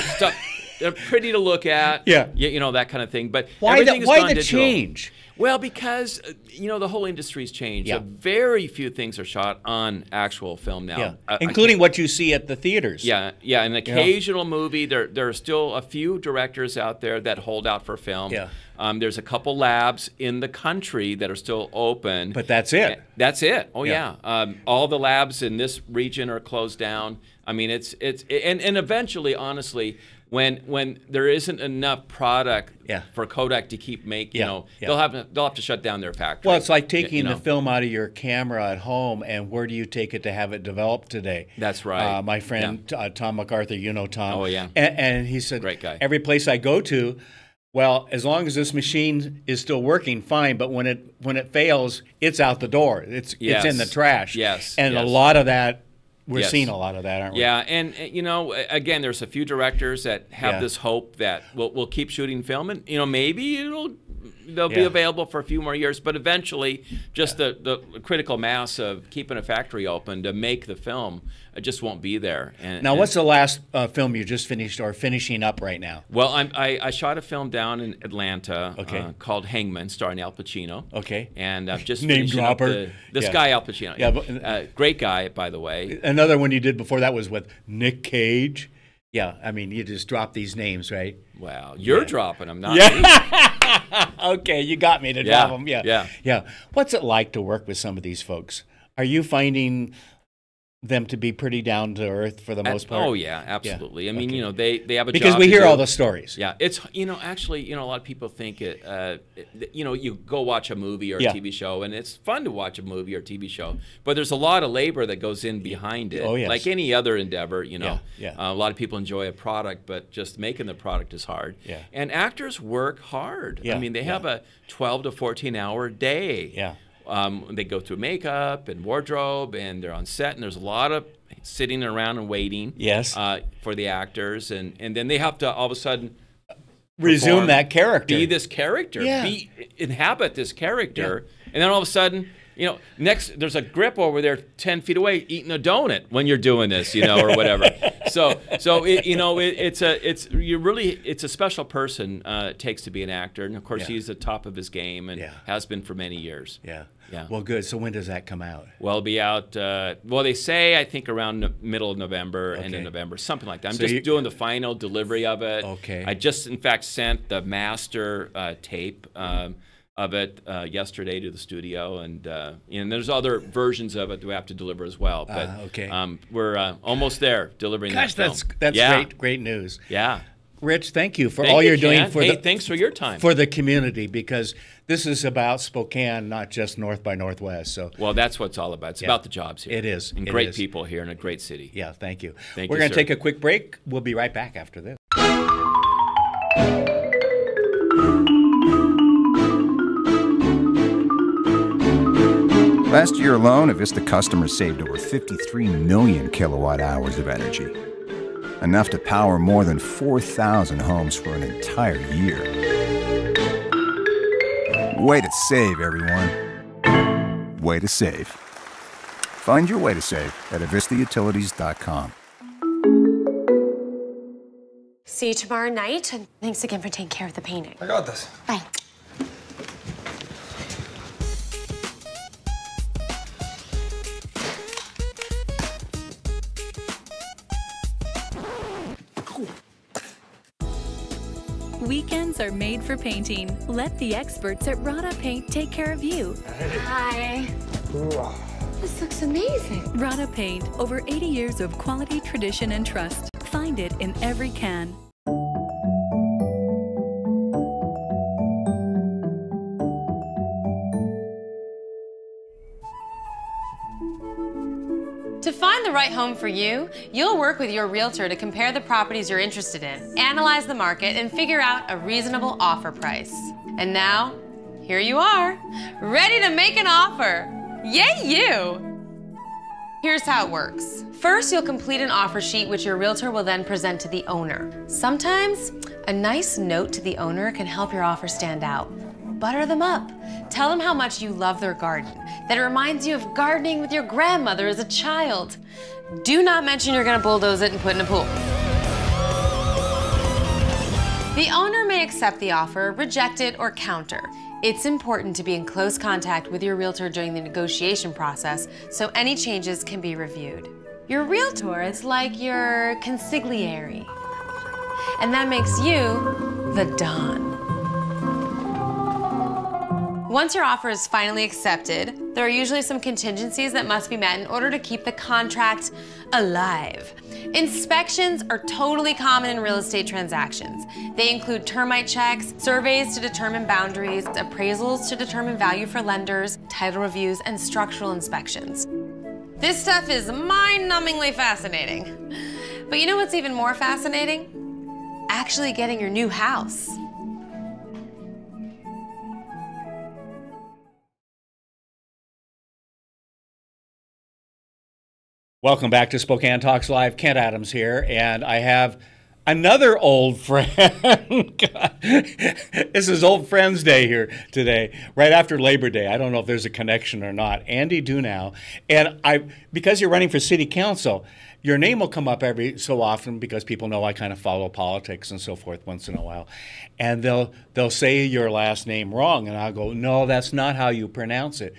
Speaker 11: They're pretty to look at.
Speaker 1: Yeah.
Speaker 11: You know, that kind of thing. But
Speaker 1: why
Speaker 11: everything has gone
Speaker 1: the
Speaker 11: digital.
Speaker 1: change?
Speaker 11: Well, because, you know, the whole industry's changed.
Speaker 1: Yeah.
Speaker 11: Very few things are shot on actual film now.
Speaker 1: Yeah. Including what you see at the theaters.
Speaker 11: Yeah. An occasional movie. There are still a few directors out there that hold out for film.
Speaker 1: Yeah.
Speaker 11: There's a couple labs in the country that are still open.
Speaker 1: But that's it.
Speaker 11: That's it. Oh, yeah. All the labs in this region are closed down. I mean, and eventually, honestly, when there isn't enough product for Kodak to keep making, they'll have to shut down their factory.
Speaker 1: Well, it's like taking the film out of your camera at home, and where do you take it to have it developed today?
Speaker 11: That's right.
Speaker 1: My friend Tom MacArthur, you know Tom.
Speaker 11: Oh yeah.
Speaker 1: And he said,
Speaker 11: great guy.
Speaker 1: Every place I go to, well, as long as this machine is still working, fine. But when it fails, it's out the door. It's in the trash.
Speaker 11: Yes.
Speaker 1: And a lot of that. We're seeing a lot of that, aren't we?
Speaker 11: Yeah, and you know, again, there's a few directors that have this hope that we'll keep shooting film, and you know, maybe they'll be available for a few more years, but eventually, just the critical mass of keeping a factory open to make the film just won't be there.
Speaker 1: Now, what's the last film you just finished or finishing up right now?
Speaker 11: Well, I shot a film down in Atlanta called Hangman, starring Al Pacino.
Speaker 1: Okay.
Speaker 11: And I've just
Speaker 1: Name
Speaker 11: finishing
Speaker 1: dropper.
Speaker 11: up this guy, Al Pacino.
Speaker 1: Yeah,
Speaker 11: great guy, by the way.
Speaker 1: Another one you did before that was with Nick Cage. Yeah, I mean, you just drop these names, right?
Speaker 11: Well, you're dropping them, not me.
Speaker 1: Okay, you got me to drop them. Yeah. What's it like to work with some of these folks? Are you finding them to be pretty down to earth for the most part?
Speaker 11: Oh yeah, absolutely. I mean, you know, they have a
Speaker 1: because
Speaker 11: job
Speaker 1: we
Speaker 11: to
Speaker 1: hear
Speaker 11: do.
Speaker 1: all the stories.
Speaker 11: Yeah, it's actually, a lot of people think you go watch a movie or a TV show, and it's fun to watch a movie or TV show, but there's a lot of labor that goes in behind it.
Speaker 1: Oh yes.
Speaker 11: Like any other endeavor,
Speaker 1: Yeah.
Speaker 11: A lot of people enjoy a product, but just making the product is hard.
Speaker 1: Yeah.
Speaker 11: And actors work hard.
Speaker 1: Yeah.
Speaker 11: I mean, they have a 12 to 14-hour day.
Speaker 1: Yeah.
Speaker 11: They go through makeup and wardrobe, and they're on set, and there's a lot of sitting around and waiting for the actors, and then they have to all of a sudden
Speaker 1: resume that character,
Speaker 11: be this character, inhabit this character, and then all of a sudden, next there's a grip over there 10 feet away eating a donut when you're doing this, or whatever. So it's a special person it takes to be an actor, and of course he's at the top of his game and has been for many years.
Speaker 1: Yeah. Well, good. So when does that come out?
Speaker 11: Well, it'll be out. They say I think around middle of November, end of November, something like that. I'm just doing the final delivery of it.
Speaker 1: Okay.
Speaker 11: I just in fact sent the master tape of it yesterday to the studio, and there's other versions of it that we have to deliver as well. But we're almost there delivering that film.
Speaker 1: That's great news.
Speaker 11: Yeah.
Speaker 1: Rich, thank you for all you're doing for
Speaker 11: thanks for your time.
Speaker 1: For the community, because this is about Spokane, not just North by Northwest. So
Speaker 11: well, that's what it's all about. It's about the jobs here.
Speaker 1: It is.
Speaker 11: And great people here in a great city.
Speaker 1: Yeah, thank you.
Speaker 11: We're
Speaker 1: going to take a quick break. We'll be right back after this.
Speaker 10: Last year alone, Avista customers saved over 53 million kilowatt hours of energy. Enough to power more than 4,000 homes for an entire year. Way to save, everyone. Way to save. Find your way to save at avistautilities.com.
Speaker 4: See you tomorrow night, and thanks again for taking care of the painting.
Speaker 12: I got this.
Speaker 4: Bye.
Speaker 6: Weekends are made for painting. Let the experts at Rada Paint take care of you.
Speaker 4: Hi. This looks amazing.
Speaker 6: Rada Paint, over 80 years of quality, tradition, and trust. Find it in every can.
Speaker 13: To find the right home for you, you'll work with your realtor to compare the properties you're interested in, analyze the market, and figure out a reasonable offer price. And now, here you are, ready to make an offer. Yay, you! Here's how it works. First, you'll complete an offer sheet which your realtor will then present to the owner. Sometimes, a nice note to the owner can help your offer stand out. Butter them up. Tell them how much you love their garden, that it reminds you of gardening with your grandmother as a child. Do not mention you're gonna bulldoze it and put in a pool. The owner may accept the offer, reject it, or counter. It's important to be in close contact with your realtor during the negotiation process so any changes can be reviewed. Your realtor is like your consigliere, and that makes you the Don. Once your offer is finally accepted, there are usually some contingencies that must be met in order to keep the contract alive. Inspections are totally common in real estate transactions. They include termite checks, surveys to determine boundaries, appraisals to determine value for lenders, title reviews, and structural inspections. This stuff is mind-numbingly fascinating. But you know what's even more fascinating? Actually getting your new house.
Speaker 1: Welcome back to Spokane Talks Live. Kent Adams here, and I have another old friend. This is Old Friends Day here today, right after Labor Day. I don't know if there's a connection or not. Andy Dunau, and because you're running for city council, your name will come up every so often because people know I kind of follow politics and so forth once in a while, and they'll say your last name wrong, and I'll go, no, that's not how you pronounce it.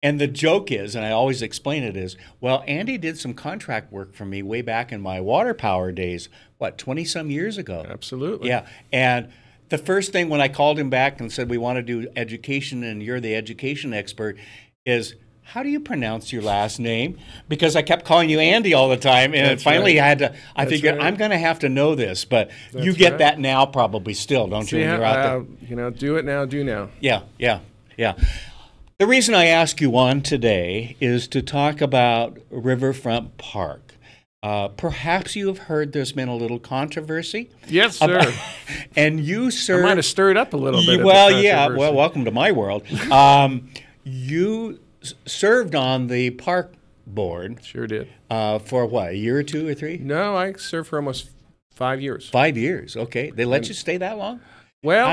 Speaker 1: And the joke is, and I always explain it is, well, Andy did some contract work for me way back in my water power days, 20-some years ago?
Speaker 14: Absolutely.
Speaker 1: Yeah. And the first thing when I called him back and said, we want to do education and you're the education expert, is how do you pronounce your last name? Because I kept calling you Andy all the time. And finally I figured I'm going to have to know this. But you get that now probably still, don't you, when you're out there?
Speaker 14: Do it now, do now.
Speaker 1: Yeah. The reason I ask you on today is to talk about Riverfront Park. Perhaps you have heard there's been a little controversy.
Speaker 14: Yes, sir.
Speaker 1: And you, sir,
Speaker 14: I might have stirred up a little bit.
Speaker 1: Well, welcome to my world. You served on the park board.
Speaker 14: Sure did.
Speaker 1: For what, a year or 2 or 3?
Speaker 14: No, I served for almost 5 years.
Speaker 1: 5 years, okay. They let you stay that long?
Speaker 14: Well,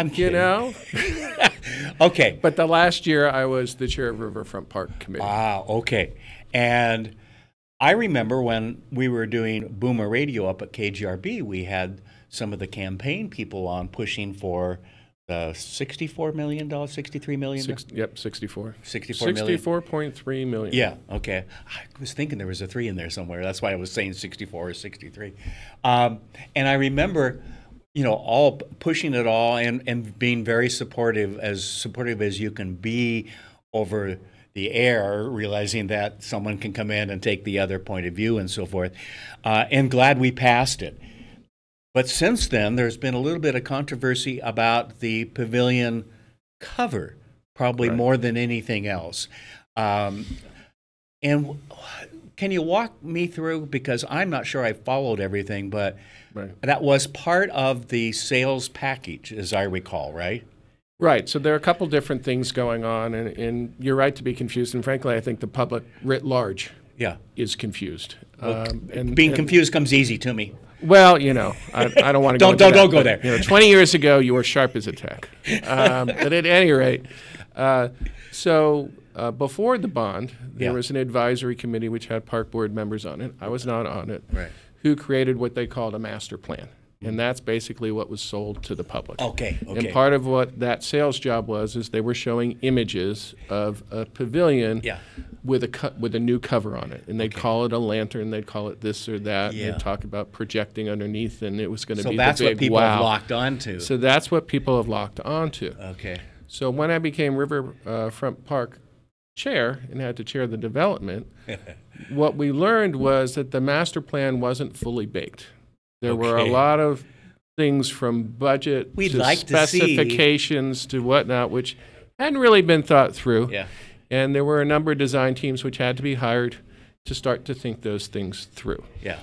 Speaker 1: Okay.
Speaker 14: But the last year I was the chair of Riverfront Park Committee.
Speaker 1: Wow, okay. And I remember when we were doing Boomer Radio up at KGRB, we had some of the campaign people on pushing for the $64 million, $63 million?
Speaker 14: 64.
Speaker 1: 64 million.
Speaker 14: 64.3 million.
Speaker 1: Yeah, okay. I was thinking there was a 3 in there somewhere. That's why I was saying 64 or 63. And I remember, all pushing it all and being very supportive as you can be over the air, realizing that someone can come in and take the other point of view and so forth, and glad we passed it. But since then, there's been a little bit of controversy about the pavilion cover, probably more than anything else. And can you walk me through, because I'm not sure I followed everything, but that was part of the sales package, as I recall, right?
Speaker 14: Right. So there are a couple different things going on, and you're right to be confused. And frankly, I think the public writ large is confused.
Speaker 1: Being confused comes easy to me.
Speaker 14: Well, I don't want to go
Speaker 1: don't go there.
Speaker 14: 20 years ago, you were sharp as a tack. But at any rate, Before the bond, there
Speaker 1: Yeah.
Speaker 14: was an advisory committee which had park board members on it. I was not on it.
Speaker 1: Right.
Speaker 14: Who created what they called a master plan. And that's basically what was sold to the public.
Speaker 1: Okay.
Speaker 14: And part of what that sales job was is they were showing images of a pavilion with a new cover on it. And they'd call it a lantern, they'd call it this or that, and they'd talk about projecting underneath, and it was going to be the big wow.
Speaker 1: So that's what people have locked onto.
Speaker 14: So that's what people have locked onto.
Speaker 1: Okay.
Speaker 14: So when I became Riverfront Park chair and had to chair the development, what we learned was that the master plan wasn't fully baked. There were a lot of things from budget to specifications to whatnot, which hadn't really been thought through.
Speaker 1: Yeah.
Speaker 14: And there were a number of design teams which had to be hired to start to think those things through.
Speaker 1: Yeah.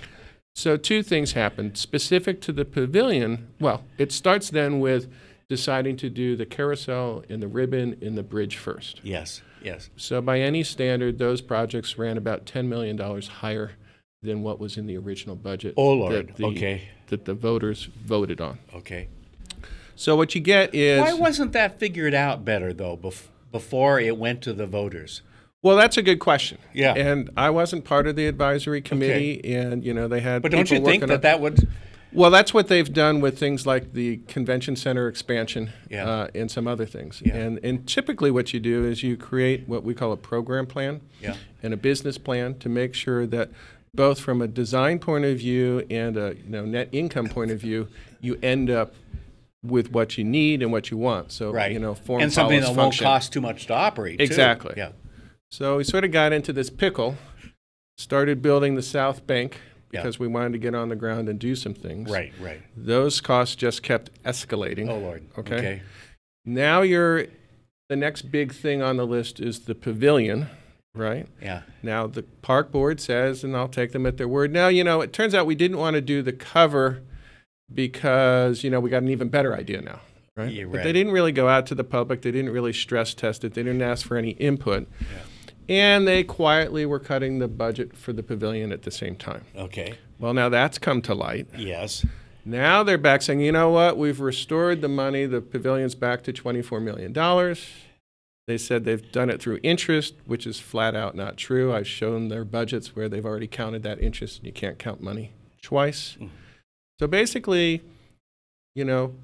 Speaker 14: So two things happened. Specific to the pavilion, well, it starts then with deciding to do the carousel and the ribbon and the bridge first.
Speaker 1: Yes, yes.
Speaker 14: So by any standard, those projects ran about $10 million higher than what was in the original budget.
Speaker 1: Oh, Lord.
Speaker 14: That the voters voted on.
Speaker 1: Okay.
Speaker 14: So what you get is...
Speaker 1: Why wasn't that figured out better, though, before it went to the voters?
Speaker 14: Well, that's a good question.
Speaker 1: Yeah.
Speaker 14: And I wasn't part of the advisory committee, and, they had
Speaker 1: But don't you think that would...
Speaker 14: Well, that's what they've done with things like the convention center expansion and some other things.
Speaker 1: Yeah.
Speaker 14: And typically what you do is you create what we call a program plan and a business plan to make sure that both from a design point of view and a net income point of view, you end up with what you need and what you want. So, form
Speaker 1: and something
Speaker 14: follows
Speaker 1: that
Speaker 14: function.
Speaker 1: won't cost too much to operate,
Speaker 14: Exactly.
Speaker 1: too. Yeah.
Speaker 14: So we sort of got into this pickle, started building the South Bank because we wanted to get on the ground and do some things.
Speaker 1: Right, right.
Speaker 14: Those costs just kept escalating.
Speaker 1: Oh, Lord.
Speaker 14: Okay. Now the next big thing on the list is the pavilion. Right?
Speaker 1: Yeah.
Speaker 14: Now, the park board says, and I'll take them at their word. Now, it turns out we didn't want to do the cover because, we got an even better idea now. Right?
Speaker 1: Yeah,
Speaker 14: But they didn't really go out to the public. They didn't really stress test it. They didn't ask for any input. Yeah. And they quietly were cutting the budget for the pavilion at the same time.
Speaker 1: Okay.
Speaker 14: Well, now that's come to light.
Speaker 1: Yes.
Speaker 14: Now they're back saying, you know what? We've restored the money. The pavilion's back to $24 million. They said they've done it through interest, which is flat out not true. I've shown their budgets where they've already counted that interest, and you can't count money twice. So basically,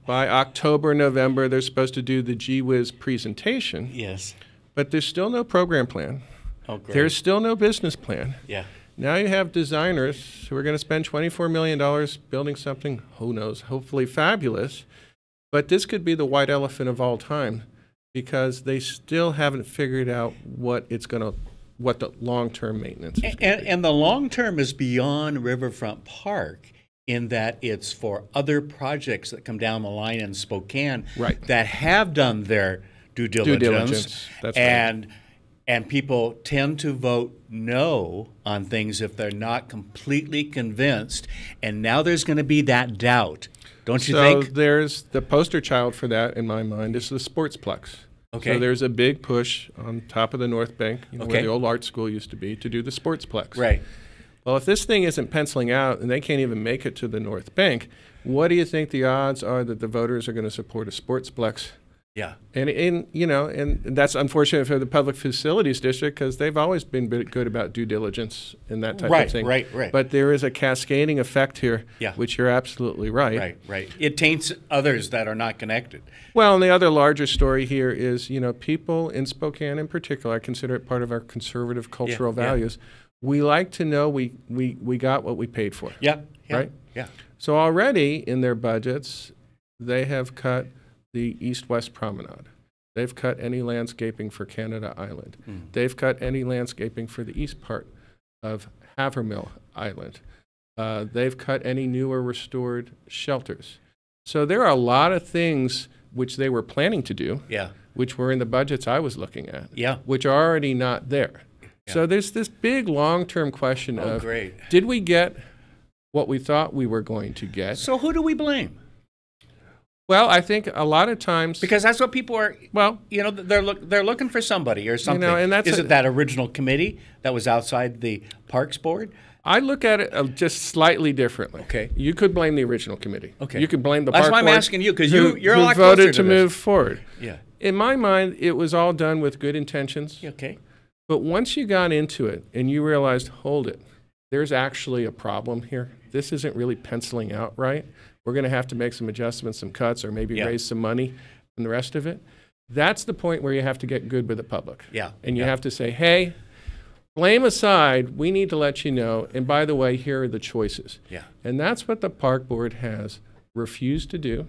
Speaker 14: by October, November, they're supposed to do the Gee-Whiz presentation.
Speaker 1: Yes.
Speaker 14: But there's still no program plan.
Speaker 1: Oh, great.
Speaker 14: There's still no business plan.
Speaker 1: Yeah.
Speaker 14: Now you have designers who are going to spend $24 million building something, who knows, hopefully fabulous. But this could be the white elephant of all time, because they still haven't figured out what the long-term maintenance is.
Speaker 1: And the long-term is beyond Riverfront Park in that it's for other projects that come down the line in Spokane that have done their due diligence.
Speaker 14: That's
Speaker 1: right. And people tend to vote no on things if they're not completely convinced. And now there's going to be that doubt. Don't you think?
Speaker 14: So there's the poster child for that, in my mind, is the Sportsplex.
Speaker 1: Okay.
Speaker 14: So there's a big push on top of the North Bank, where the old art school used to be, to do the Sportsplex.
Speaker 1: Right.
Speaker 14: Well, if this thing isn't penciling out and they can't even make it to the North Bank, what do you think the odds are that the voters are going to support a Sportsplex?
Speaker 1: Yeah.
Speaker 14: And that's unfortunate for the Public Facilities District, because they've always been good about due diligence and that type of thing.
Speaker 1: Right.
Speaker 14: But there is a cascading effect here, which you're absolutely right.
Speaker 1: Right. It taints others that are not connected.
Speaker 14: Well, and the other larger story here is, people in Spokane in particular, I consider it part of our conservative cultural values. We like to know we got what we paid for.
Speaker 1: Yeah.
Speaker 14: Right?
Speaker 1: Yeah.
Speaker 14: So already in their budgets, they have cut the east-west promenade. They've cut any landscaping for Canada Island. They've cut any landscaping for the east part of Havermill Island. They've cut any newer restored shelters. So there are a lot of things which they were planning to do, which were in the budgets I was looking at, which are already not there. Yeah. So there's this big long-term question of, did we get what we thought we were going to get?
Speaker 1: So who do we blame?
Speaker 14: Well, I think a lot of times,
Speaker 1: because that's what people are. Well, they're looking for somebody or something.
Speaker 14: And that's
Speaker 1: is it that original committee that was outside the Parks Board?
Speaker 14: I look at it just slightly differently.
Speaker 1: Okay,
Speaker 14: you could blame the original committee.
Speaker 1: Okay,
Speaker 14: you could blame the
Speaker 1: Park
Speaker 14: Board.
Speaker 1: That's why I'm asking you, because you're a lot
Speaker 14: voted
Speaker 1: closer
Speaker 14: to move forward.
Speaker 1: Yeah,
Speaker 14: in my mind, it was all done with good intentions.
Speaker 1: Okay.
Speaker 14: But once you got into it and you realized, hold it, there's actually a problem here. This isn't really penciling out right. We're going to have to make some adjustments, some cuts, or maybe raise some money and the rest of it. That's the point where you have to get good with the public.
Speaker 1: Yeah.
Speaker 14: And you have to say, hey, blame aside, we need to let you know, and by the way, here are the choices.
Speaker 1: Yeah.
Speaker 14: And that's what the park board has refused to do.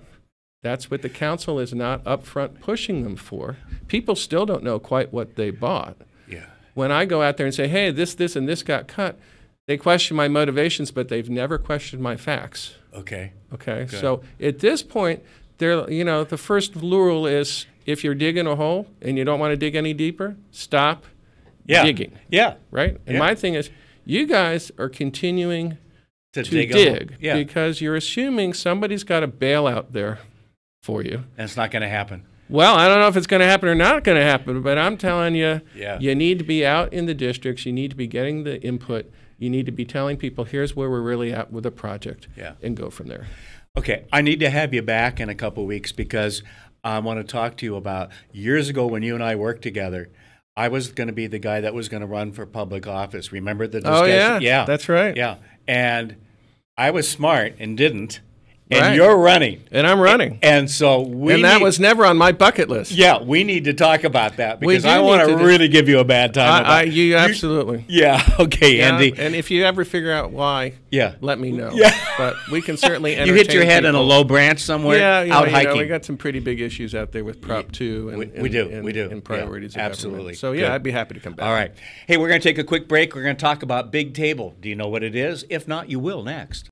Speaker 14: That's what the council is not upfront pushing them for. People still don't know quite what they bought.
Speaker 1: Yeah.
Speaker 14: When I go out there and say, hey, this, and this got cut, they question my motivations, but they've never questioned my facts.
Speaker 1: Okay.
Speaker 14: Okay.
Speaker 1: Good.
Speaker 14: So at this point, the first rule is if you're digging a hole and you don't want to dig any deeper, stop digging.
Speaker 1: Yeah.
Speaker 14: Right? And my thing is, you guys are continuing to
Speaker 1: dig
Speaker 14: because you're assuming somebody's got a bailout there for you.
Speaker 1: And it's not going to happen.
Speaker 14: Well, I don't know if it's going to happen or not going to happen, but I'm telling you,
Speaker 1: Yeah.
Speaker 14: you need to be out in the districts. You need to be getting the input. You need to be telling people, here's where we're really at with the project, and go from there.
Speaker 1: Okay, I need to have you back in a couple of weeks because I want to talk to you about years ago when you and I worked together. I was going to be the guy that was going to run for public office. Remember the discussion?
Speaker 14: Oh, yeah. That's right.
Speaker 1: Yeah. And I was smart and didn't. And you're running.
Speaker 14: And I'm running.
Speaker 1: And so
Speaker 14: that was never on my bucket list.
Speaker 1: Yeah, we need to talk about that because I want to really give you a bad time.
Speaker 14: Absolutely.
Speaker 1: Yeah, okay, Andy.
Speaker 14: And if you ever figure out why, let me know.
Speaker 1: Yeah.
Speaker 14: But we can certainly entertain
Speaker 1: You hit your head
Speaker 14: people.
Speaker 1: in a low branch somewhere out hiking.
Speaker 14: We got some pretty big issues out there with Prop 2 and
Speaker 1: we do.
Speaker 14: And priorities of
Speaker 1: absolutely.
Speaker 14: government. So,
Speaker 1: Good.
Speaker 14: I'd be happy to come back.
Speaker 1: All right. Hey, we're going to take a quick break. We're going to talk about Big Table. Do you know what it is? If not, you will next.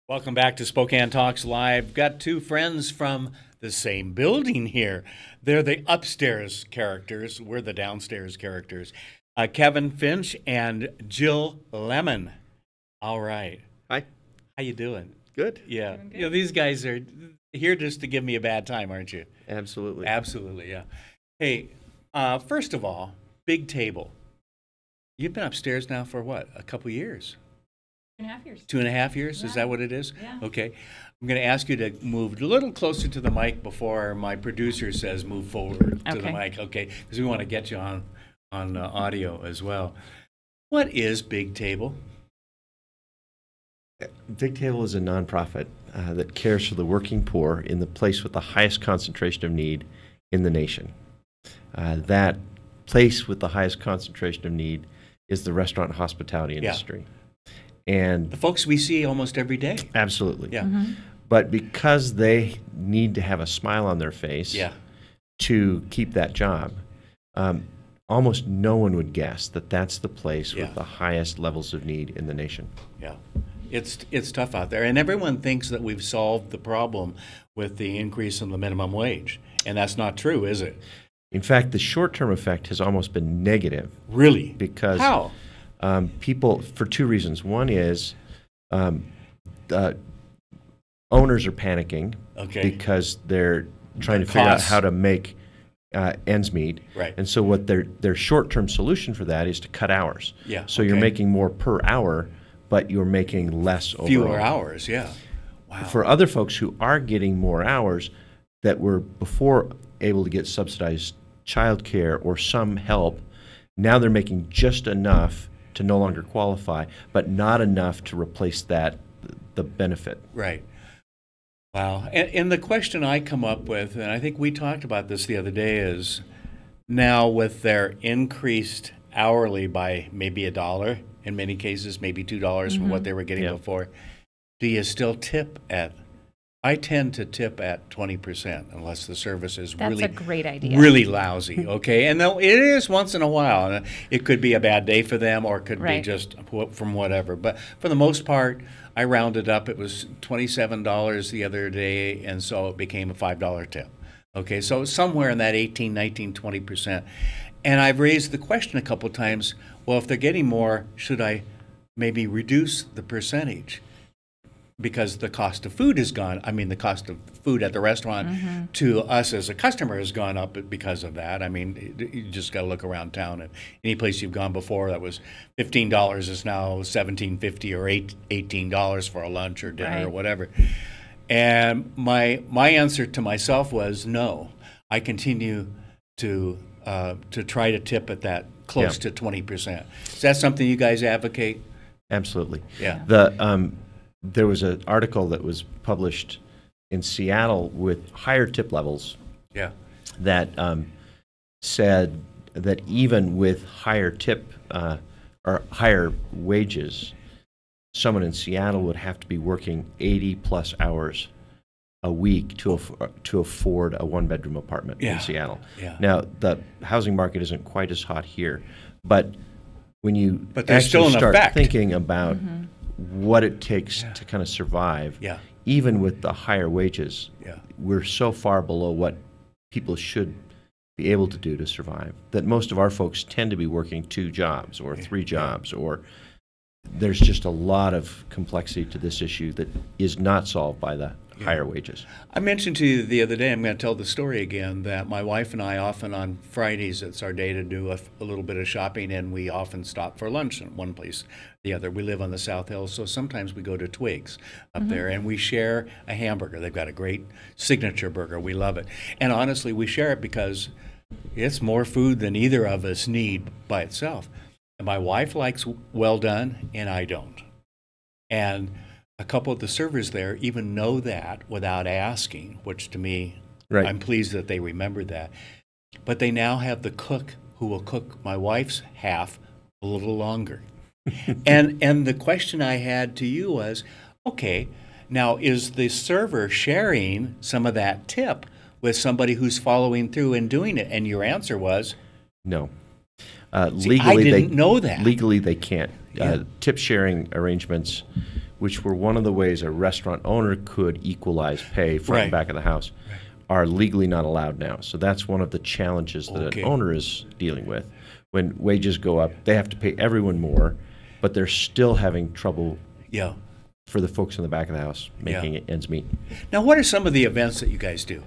Speaker 1: Welcome back to Spokane Talks Live. Got two friends from the same building here. They're the upstairs characters. We're the downstairs characters. Kevin Finch and Jill Lemon. All right.
Speaker 12: Hi.
Speaker 1: How you doing?
Speaker 12: Good.
Speaker 1: Yeah. You know, these guys are here just to give me a bad time, aren't you?
Speaker 12: Absolutely.
Speaker 1: Absolutely, yeah. Hey, first of all, big table. You've been upstairs now for what? A couple years?
Speaker 15: 2.5 years.
Speaker 1: 2.5 years?
Speaker 15: Yeah.
Speaker 1: Is that what it is?
Speaker 15: Yeah.
Speaker 1: Okay. I'm going to ask you to move a little closer to the mic before my producer says move forward to the
Speaker 15: Okay.
Speaker 1: mic, okay? Because we want to get you on audio as well. What is Big Table?
Speaker 12: Big Table is a nonprofit that cares for the working poor in the place with the highest concentration of need in the nation. That place with the highest concentration of need is the restaurant and hospitality industry. And
Speaker 1: the folks we see almost every day.
Speaker 12: Absolutely.
Speaker 1: Yeah.
Speaker 15: Mm-hmm.
Speaker 12: But because they need to have a smile on their face to keep that job, almost no one would guess that that's the place with the highest levels of need in the nation.
Speaker 1: Yeah. It's tough out there. And everyone thinks that we've solved the problem with the increase in the minimum wage. And that's not true, is it?
Speaker 12: In fact, the short-term effect has almost been negative.
Speaker 1: Really?
Speaker 12: Because
Speaker 1: how?
Speaker 12: People, for two reasons. One is owners are panicking because they're trying to figure out how to make ends meet.
Speaker 1: Right.
Speaker 12: And so what their short-term solution for that is to cut hours.
Speaker 1: Yeah.
Speaker 12: So you're making more per hour, but you're making less overall.
Speaker 1: Fewer hours, yeah. Wow.
Speaker 12: For other folks who are getting more hours that were before able to get subsidized childcare or some help, now they're making just enough to no longer qualify, but not enough to replace the benefit.
Speaker 1: Right. Wow. And the question I come up with, and I think we talked about this the other day, is now with their increased hourly by maybe $1, in many cases, maybe $2 from what they were getting before, do you still tip at? I tend to tip at 20% unless the service is
Speaker 15: That's a great idea.
Speaker 1: really lousy, okay? And though it is once in a while, and it could be a bad day for them or it could be just from whatever. But for the most part, I rounded up. It was $27 the other day, and so it became a $5 tip. Okay, so somewhere in that 18, 19, 20%. And I've raised the question a couple times, well, if they're getting more, should I maybe reduce the percentage? Because the cost of food has gone, the cost of food at the restaurant to us as a customer has gone up because of that. I mean, you just got to look around town. And any place you've gone before that was $15 is now $17.50 or $18 for a lunch or dinner or whatever. And my answer to myself was no. I continue to try to tip at that close to 20%. Is that something you guys advocate?
Speaker 12: Absolutely.
Speaker 1: Yeah.
Speaker 12: There was an article that was published in Seattle with higher tip levels.
Speaker 1: Yeah.
Speaker 12: That said that even with higher tip or higher wages, someone in Seattle would have to be working 80 plus hours a week to afford a one-bedroom apartment in Seattle.
Speaker 1: Yeah.
Speaker 12: Now, the housing market isn't quite as hot here, but when you
Speaker 1: there's still
Speaker 12: actually
Speaker 1: an
Speaker 12: start
Speaker 1: effect.
Speaker 12: thinking about what it takes to kind of survive, even with the higher wages, we're so far below what people should be able to do to survive that most of our folks tend to be working 2 jobs or 3 jobs, or there's just a lot of complexity to this issue that is not solved by the higher wages.
Speaker 1: I mentioned to you the other day, I'm going to tell the story again, that my wife and I often on Fridays, it's our day to do a little bit of shopping, and we often stop for lunch in one place or the other. We live on the South Hills, so sometimes we go to Twig's up there, and we share a hamburger. They've got a great signature burger. We love it. And honestly, we share it because it's more food than either of us need by itself. And my wife likes well done, and I don't. And a couple of the servers there even know that without asking, which to me, I'm pleased that they remembered that. But they now have the cook who will cook my wife's half a little longer. and the question I had to you was, okay, now is the server sharing some of that tip with somebody who's following through and doing it? And your answer was?
Speaker 12: No.
Speaker 1: See, I didn't know that.
Speaker 12: Legally, they can't. Tip sharing arrangements, which were one of the ways a restaurant owner could equalize pay front and back of the house, are legally not allowed now. So that's one of the challenges that an owner is dealing with. When wages go up, they have to pay everyone more, but they're still having trouble for the folks in the back of the house making ends meet.
Speaker 1: Now, what are some of the events that you guys do?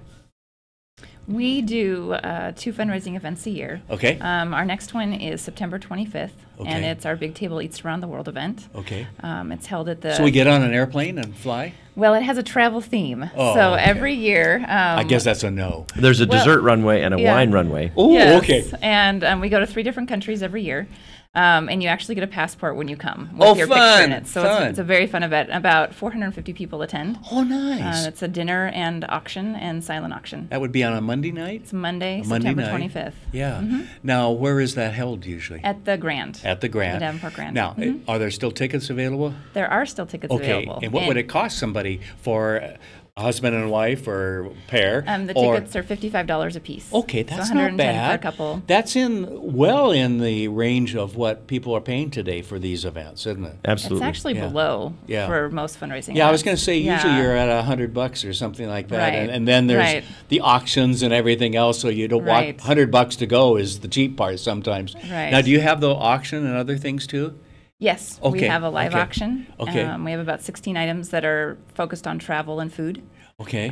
Speaker 15: We do 2 fundraising events a year.
Speaker 1: Okay.
Speaker 15: Our next one is September 25th, and
Speaker 1: Okay.
Speaker 15: it's our Big Table Eats Around the World event.
Speaker 1: Okay.
Speaker 15: It's held at the...
Speaker 1: So we get on an airplane and fly?
Speaker 15: Well, it has a travel theme.
Speaker 1: Oh,
Speaker 15: so
Speaker 1: okay.
Speaker 15: every year...
Speaker 1: I guess that's a no.
Speaker 12: There's a dessert runway and a wine runway.
Speaker 1: Oh,
Speaker 15: Yes,
Speaker 1: okay.
Speaker 15: And we go to 3 different countries every year. And you actually get a passport when you come with your
Speaker 1: fun,
Speaker 15: picture in it. So it's a very fun event. About 450 people attend.
Speaker 1: Oh, nice.
Speaker 15: It's a dinner and auction and silent auction.
Speaker 1: That would be on a Monday night?
Speaker 15: It's Monday,
Speaker 1: Monday
Speaker 15: September
Speaker 1: night.
Speaker 15: 25th.
Speaker 1: Yeah.
Speaker 15: Mhm.
Speaker 1: Now, where is that held usually?
Speaker 15: At the Grand.
Speaker 1: At the Grand.
Speaker 15: The Davenport Grand.
Speaker 1: Now,
Speaker 15: Mhm.
Speaker 1: are there still tickets available?
Speaker 15: There are still tickets
Speaker 1: Okay.
Speaker 15: available.
Speaker 1: And what would it cost somebody for a husband and wife or pair?
Speaker 15: The tickets are $55 a piece.
Speaker 1: Okay,
Speaker 15: So
Speaker 1: that's
Speaker 15: $110
Speaker 1: not bad.
Speaker 15: for a couple.
Speaker 1: That's in the range of what people are paying today for these events, isn't it?
Speaker 12: Absolutely.
Speaker 15: It's actually below for most fundraising
Speaker 1: Yeah, I was
Speaker 15: events.
Speaker 1: going to say usually
Speaker 15: Yeah.
Speaker 1: you're at $100 or something like that,
Speaker 15: Right.
Speaker 1: and then there's
Speaker 15: Right.
Speaker 1: the auctions and everything else. So you don't
Speaker 15: Right.
Speaker 1: want $100 to go is the cheap part sometimes.
Speaker 15: Right.
Speaker 1: Now, do you have the auction and other things too?
Speaker 15: Yes,
Speaker 1: Okay,
Speaker 15: we have a live
Speaker 1: okay,
Speaker 15: auction.
Speaker 1: okay.
Speaker 15: We have about 16 items that are focused on travel and food.
Speaker 1: Okay.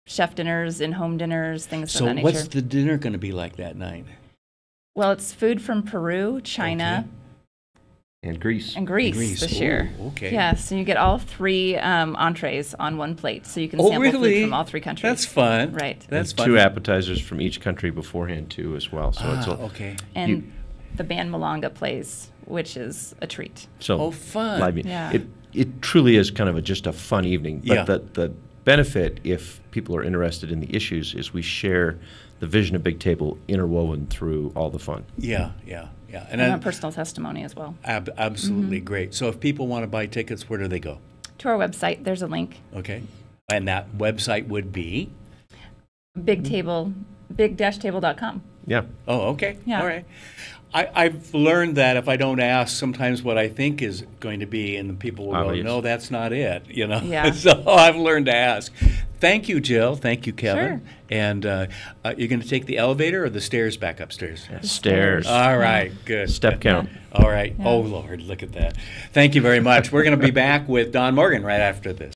Speaker 15: Chef dinners, in-home dinners, things
Speaker 1: So
Speaker 15: of that nature.
Speaker 1: what's the dinner going to be like that night?
Speaker 15: Well, it's food from Peru, China,
Speaker 12: and Greece.
Speaker 15: and Greece this year.
Speaker 1: Ooh, okay.
Speaker 15: Yeah, so you get all 3 entrees on one plate, so you can
Speaker 1: Oh,
Speaker 15: sample
Speaker 1: really?
Speaker 15: food from all 3 countries.
Speaker 1: That's fun.
Speaker 15: Right.
Speaker 1: That's
Speaker 12: And
Speaker 1: fun.
Speaker 12: 2 appetizers from each country beforehand too as well. So it's
Speaker 1: okay.
Speaker 15: And the band Malanga plays, which is a treat.
Speaker 12: So
Speaker 1: fun.
Speaker 12: live
Speaker 15: Yeah.
Speaker 12: It truly is kind of just a fun evening. But
Speaker 1: Yeah.
Speaker 12: the benefit, if people are interested in the issues, is we share the vision of Big Table interwoven through all the fun.
Speaker 1: Yeah.
Speaker 15: And a personal testimony as well.
Speaker 1: Absolutely great. So if people want to buy tickets, where do they go?
Speaker 15: To our website, there's a link.
Speaker 1: Okay. And that website would be?
Speaker 15: big-table.com.
Speaker 12: Yeah.
Speaker 1: Oh, okay.
Speaker 15: Yeah.
Speaker 1: All right. I've learned that if I don't ask sometimes what I think is going to be, and the people will
Speaker 12: Obvious.
Speaker 1: go, no, that's not it, you know?
Speaker 15: Yeah.
Speaker 1: So I've learned to ask. Thank you, Jill. Thank you, Kevin.
Speaker 15: Sure.
Speaker 1: And you're going to take the elevator or the stairs back upstairs?
Speaker 12: Stairs.
Speaker 1: All right, good.
Speaker 12: Step count.
Speaker 1: All right. Oh, Lord, look at that. Thank you very much. We're going to be back with Don Morgan right after this.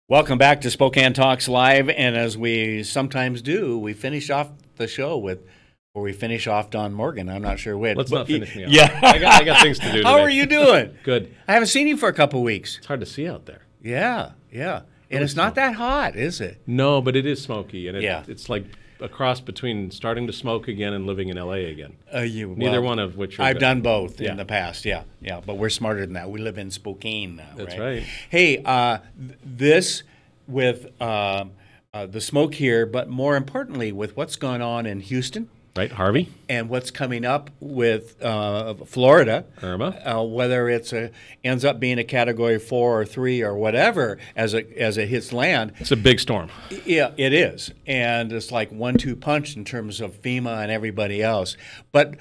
Speaker 1: Welcome back to Spokane Talks Live, and as we sometimes do, we finish off the show with, or we finish off Don Morgan. I'm not sure which.
Speaker 16: Let's not finish me off.
Speaker 1: Yeah,
Speaker 16: I got things to do today.
Speaker 1: How are you doing?
Speaker 16: Good.
Speaker 1: I haven't seen you for a couple weeks.
Speaker 16: It's hard to see out there.
Speaker 1: Yeah, and it's not that hot, is it?
Speaker 16: No, but it is smoky, and
Speaker 1: Yeah.
Speaker 16: it's like a cross between starting to smoke again and living in LA again.
Speaker 1: well,
Speaker 16: Neither one of which are
Speaker 1: I've
Speaker 16: good.
Speaker 1: done both
Speaker 16: Yeah.
Speaker 1: in the past. Yeah, but we're smarter than that. We live in Spokane now.
Speaker 16: That's right.
Speaker 1: Hey, this with the smoke here, but more importantly, with what's gone on in Houston
Speaker 16: Right, Harvey.
Speaker 1: And what's coming up with Florida,
Speaker 16: Irma,
Speaker 1: whether ends up being a Category 4 or 3 or whatever as it hits land.
Speaker 16: It's a big storm.
Speaker 1: Yeah, it is, and it's like 1-2 punch in terms of FEMA and everybody else. But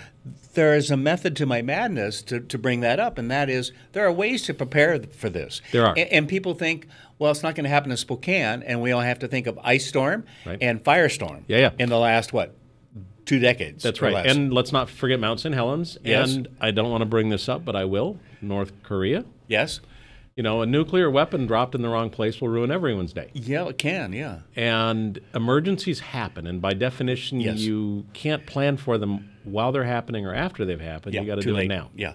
Speaker 1: there is a method to my madness to bring that up, and that is there are ways to prepare for this.
Speaker 16: There are,
Speaker 1: and people think, well, it's not going to happen in Spokane, and we all have to think of ice storm and firestorm.
Speaker 16: Yeah.
Speaker 1: In the last 2 decades.
Speaker 16: That's right.
Speaker 1: Less.
Speaker 16: And let's not forget Mount St. Helens.
Speaker 1: Yes.
Speaker 16: And I don't want to bring this up, but I will. North Korea.
Speaker 1: Yes.
Speaker 16: You know, a nuclear weapon dropped in the wrong place will ruin everyone's day.
Speaker 1: Yeah, it can, yeah.
Speaker 16: And emergencies happen. And by definition, you can't plan for them while they're happening or after they've happened. You got to do it now.
Speaker 1: Yeah.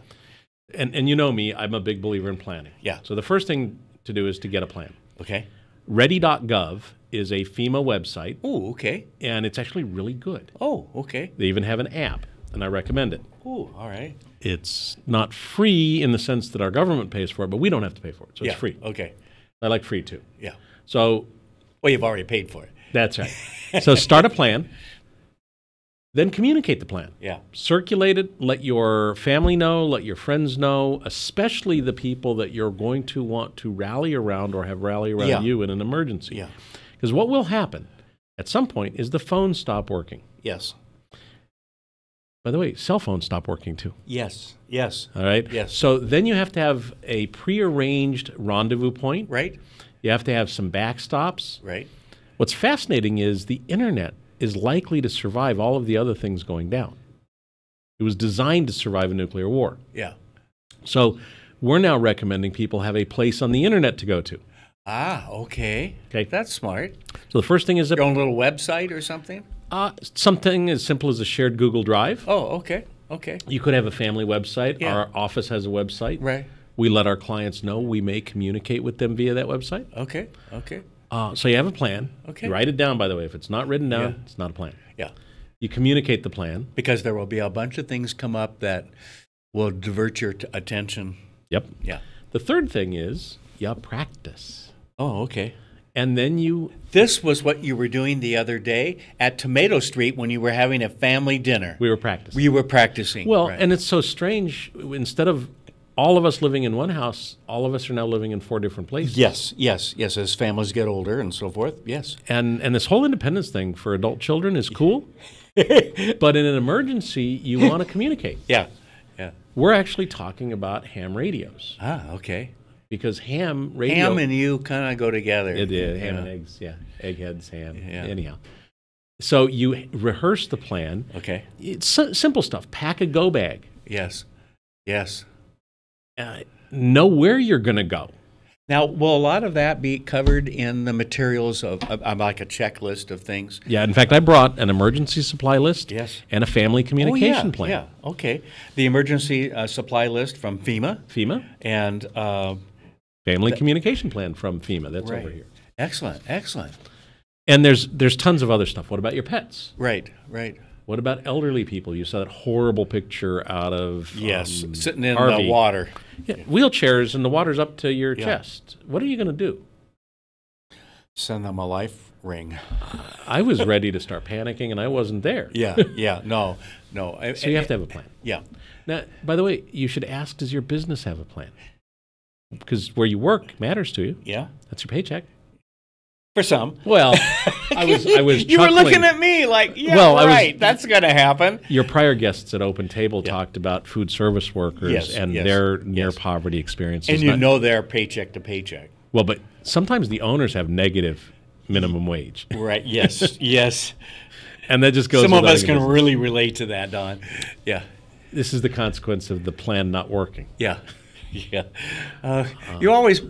Speaker 16: And you know me, I'm a big believer in planning.
Speaker 1: Yeah.
Speaker 16: So the first thing to do is to get a plan.
Speaker 1: Okay.
Speaker 16: Ready.gov is a FEMA website.
Speaker 1: Oh, okay.
Speaker 16: And it's actually really good.
Speaker 1: Oh, okay.
Speaker 16: They even have an app, and I recommend it.
Speaker 1: Oh, all right.
Speaker 16: It's not free in the sense that our government pays for it, but we don't have to pay for it, so it's free.
Speaker 1: Okay.
Speaker 16: I like free too.
Speaker 1: Yeah.
Speaker 16: So,
Speaker 1: well, you've already paid for it.
Speaker 16: That's right. So start a plan, then communicate the plan.
Speaker 1: Yeah.
Speaker 16: Circulate it, let your family know, let your friends know, especially the people that you're going to want to rally around or have rally around you in an emergency.
Speaker 1: Yeah.
Speaker 16: Because what will happen at some point is the phones stop working.
Speaker 1: Yes.
Speaker 16: By the way, cell phones stop working too.
Speaker 1: Yes. Yes.
Speaker 16: All right?
Speaker 1: Yes.
Speaker 16: So then you have to have a prearranged rendezvous point.
Speaker 1: Right.
Speaker 16: You have to have some backstops.
Speaker 1: Right.
Speaker 16: What's fascinating is the internet is likely to survive all of the other things going down. It was designed to survive a nuclear war.
Speaker 1: Yeah.
Speaker 16: So we're now recommending people have a place on the internet to go to.
Speaker 1: Ah, okay.
Speaker 16: Okay.
Speaker 1: That's smart.
Speaker 16: So the first thing is
Speaker 1: your own little website or something?
Speaker 16: Something as simple as a shared Google Drive.
Speaker 1: Oh, okay. Okay.
Speaker 16: You could have a family website.
Speaker 1: Yeah.
Speaker 16: Our office has a website.
Speaker 1: Right.
Speaker 16: We let our clients know we may communicate with them via that website.
Speaker 1: Okay. Okay.
Speaker 16: So you have a plan.
Speaker 1: Okay.
Speaker 16: You write it down, by the way. If it's not written down, it's not a plan.
Speaker 1: Yeah.
Speaker 16: You communicate the plan.
Speaker 1: Because there will be a bunch of things come up that will divert your attention.
Speaker 16: Yep.
Speaker 1: Yeah.
Speaker 16: The third thing is you practice.
Speaker 1: Oh, okay.
Speaker 16: And then you...
Speaker 1: This was what you were doing the other day at Tomato Street when you were having a family dinner.
Speaker 16: We were practicing.
Speaker 1: You were practicing.
Speaker 16: Well,
Speaker 1: right.
Speaker 16: And it's so strange. Instead of all of us living in one house, all of us are now living in 4 different places.
Speaker 1: Yes, yes, yes. As families get older and so forth, yes.
Speaker 16: And this whole independence thing for adult children is cool. But in an emergency, you want to communicate.
Speaker 1: Yeah, yeah.
Speaker 16: We're actually talking about ham radios.
Speaker 1: Ah, okay.
Speaker 16: Because ham radio...
Speaker 1: Ham and you kind of go together.
Speaker 16: It is. Ham and eggs, yeah. Eggheads, ham. Yeah. Anyhow. So you rehearse the plan.
Speaker 1: Okay.
Speaker 16: It's simple stuff. Pack a go bag.
Speaker 1: Yes. Yes.
Speaker 16: Know where you're going to go.
Speaker 1: Now, will a lot of that be covered in the materials of like a checklist of things?
Speaker 16: Yeah. In fact, I brought an emergency supply list.
Speaker 1: Yes.
Speaker 16: And a family communication plan.
Speaker 1: Yeah. Okay. The emergency supply list from FEMA.
Speaker 16: FEMA.
Speaker 1: And
Speaker 16: family communication plan from FEMA. That's
Speaker 1: right.
Speaker 16: over here.
Speaker 1: Excellent. Excellent.
Speaker 16: And there's tons of other stuff. What about your pets?
Speaker 1: Right. Right.
Speaker 16: What about elderly people? You saw that horrible picture out of
Speaker 1: sitting in
Speaker 16: Harvey.
Speaker 1: the water.
Speaker 16: Yeah, wheelchairs and the water's up to your chest. What are you going to do?
Speaker 1: Send them a life ring.
Speaker 16: I was ready to start panicking, and I wasn't there.
Speaker 1: Yeah, yeah, no.
Speaker 16: So you have to have a plan.
Speaker 1: Yeah.
Speaker 16: Now, by the way, you should ask, does your business have a plan? Because where you work matters to you.
Speaker 1: Yeah.
Speaker 16: That's your paycheck.
Speaker 1: For some.
Speaker 16: Well, I was
Speaker 1: You were looking at me like, yeah, that's going to happen.
Speaker 16: Your prior guests at Open Table talked about food service workers and their near poverty experiences.
Speaker 1: And you know they're paycheck to paycheck.
Speaker 16: Well, but sometimes the owners have negative minimum wage.
Speaker 1: Right, yes, yes.
Speaker 16: And that just goes
Speaker 1: Some of us
Speaker 16: business.
Speaker 1: can really relate to that, Don. Yeah.
Speaker 16: This is the consequence of the plan not working.
Speaker 1: Yeah, yeah. You're always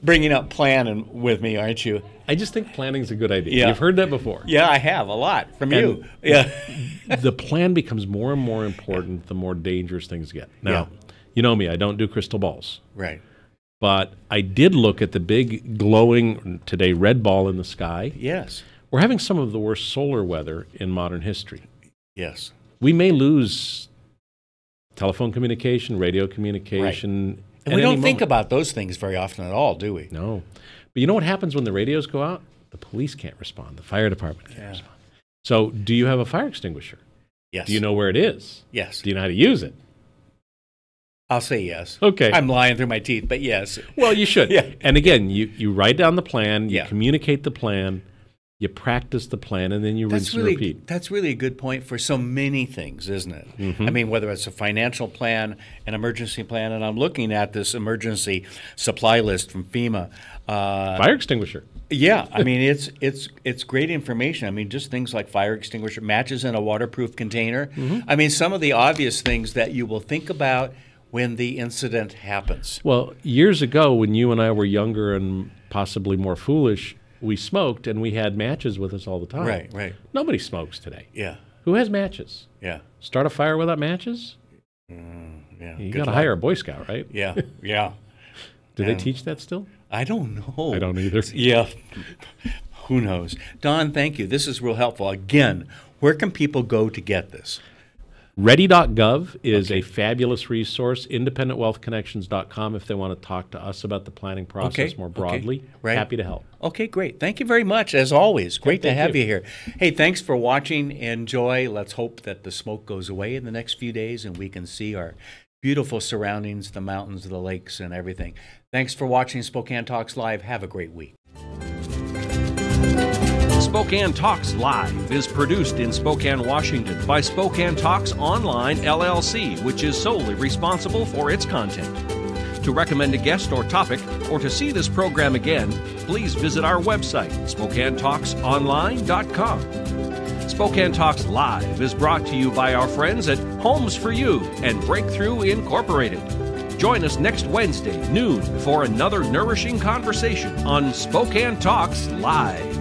Speaker 1: bringing up planning with me, aren't you?
Speaker 16: I just think planning's a good idea.
Speaker 1: Yeah.
Speaker 16: You've heard that before.
Speaker 1: Yeah, I have a lot from you. Yeah.
Speaker 16: The plan becomes more and more important the more dangerous things get. Now, you know me, I don't do crystal balls.
Speaker 1: Right.
Speaker 16: But I did look at the big glowing, today, red ball in the sky.
Speaker 1: Yes.
Speaker 16: We're having some of the worst solar weather in modern history.
Speaker 1: Yes.
Speaker 16: We may lose telephone communication, radio communication.
Speaker 1: Right. And we don't think about those things very often at all, do we?
Speaker 16: No. But you know what happens when the radios go out? The police can't respond. The fire department can't respond. So do you have a fire extinguisher?
Speaker 1: Yes.
Speaker 16: Do you know where it is?
Speaker 1: Yes.
Speaker 16: Do you know how to use it?
Speaker 1: I'll say yes.
Speaker 16: Okay.
Speaker 1: I'm lying through my teeth, but yes.
Speaker 16: Well, you should.
Speaker 1: Yeah.
Speaker 16: And again, you write down the plan, you communicate the plan, you practice the plan, and then you rinse and repeat.
Speaker 1: That's really a good point for so many things, isn't it?
Speaker 16: Mm-hmm.
Speaker 1: I mean, whether it's a financial plan, an emergency plan, and I'm looking at this emergency supply list from FEMA.
Speaker 16: Fire extinguisher.
Speaker 1: Yeah, I mean, it's great information. I mean, just things like fire extinguisher, matches in a waterproof container.
Speaker 16: Mm-hmm.
Speaker 1: I mean, some of the obvious things that you will think about when the incident happens.
Speaker 16: Well, years ago, when you and I were younger and possibly more foolish, we smoked and we had matches with us all the time.
Speaker 1: Right, right.
Speaker 16: Nobody smokes today.
Speaker 1: Yeah.
Speaker 16: Who has matches?
Speaker 1: Yeah.
Speaker 16: Start a fire without matches?
Speaker 1: Yeah.
Speaker 16: You got to hire a Boy Scout, right?
Speaker 1: Yeah, yeah.
Speaker 16: Do they teach that still?
Speaker 1: I don't know.
Speaker 16: I don't either.
Speaker 1: Yeah. Who knows? Don, thank you. This is real helpful. Again, where can people go to get this?
Speaker 16: Ready.gov is a fabulous resource. IndependentWealthConnections.com if they want to talk to us about the planning process more broadly.
Speaker 1: Okay. Right.
Speaker 16: Happy to help.
Speaker 1: Okay, great. Thank you very much, as always. Great to have you here. Hey, thanks for watching. Enjoy. Let's hope that the smoke goes away in the next few days and we can see our beautiful surroundings, the mountains, the lakes, and everything. Thanks for watching Spokane Talks Live. Have a great week.
Speaker 17: Spokane Talks Live is produced in Spokane, Washington by Spokane Talks Online, LLC, which is solely responsible for its content. To recommend a guest or topic, or to see this program again, please visit our website, SpokaneTalksOnline.com. Spokane Talks Live is brought to you by our friends at Homes for You and Breakthrough Incorporated. Join us next Wednesday, noon, for another nourishing conversation on Spokane Talks Live.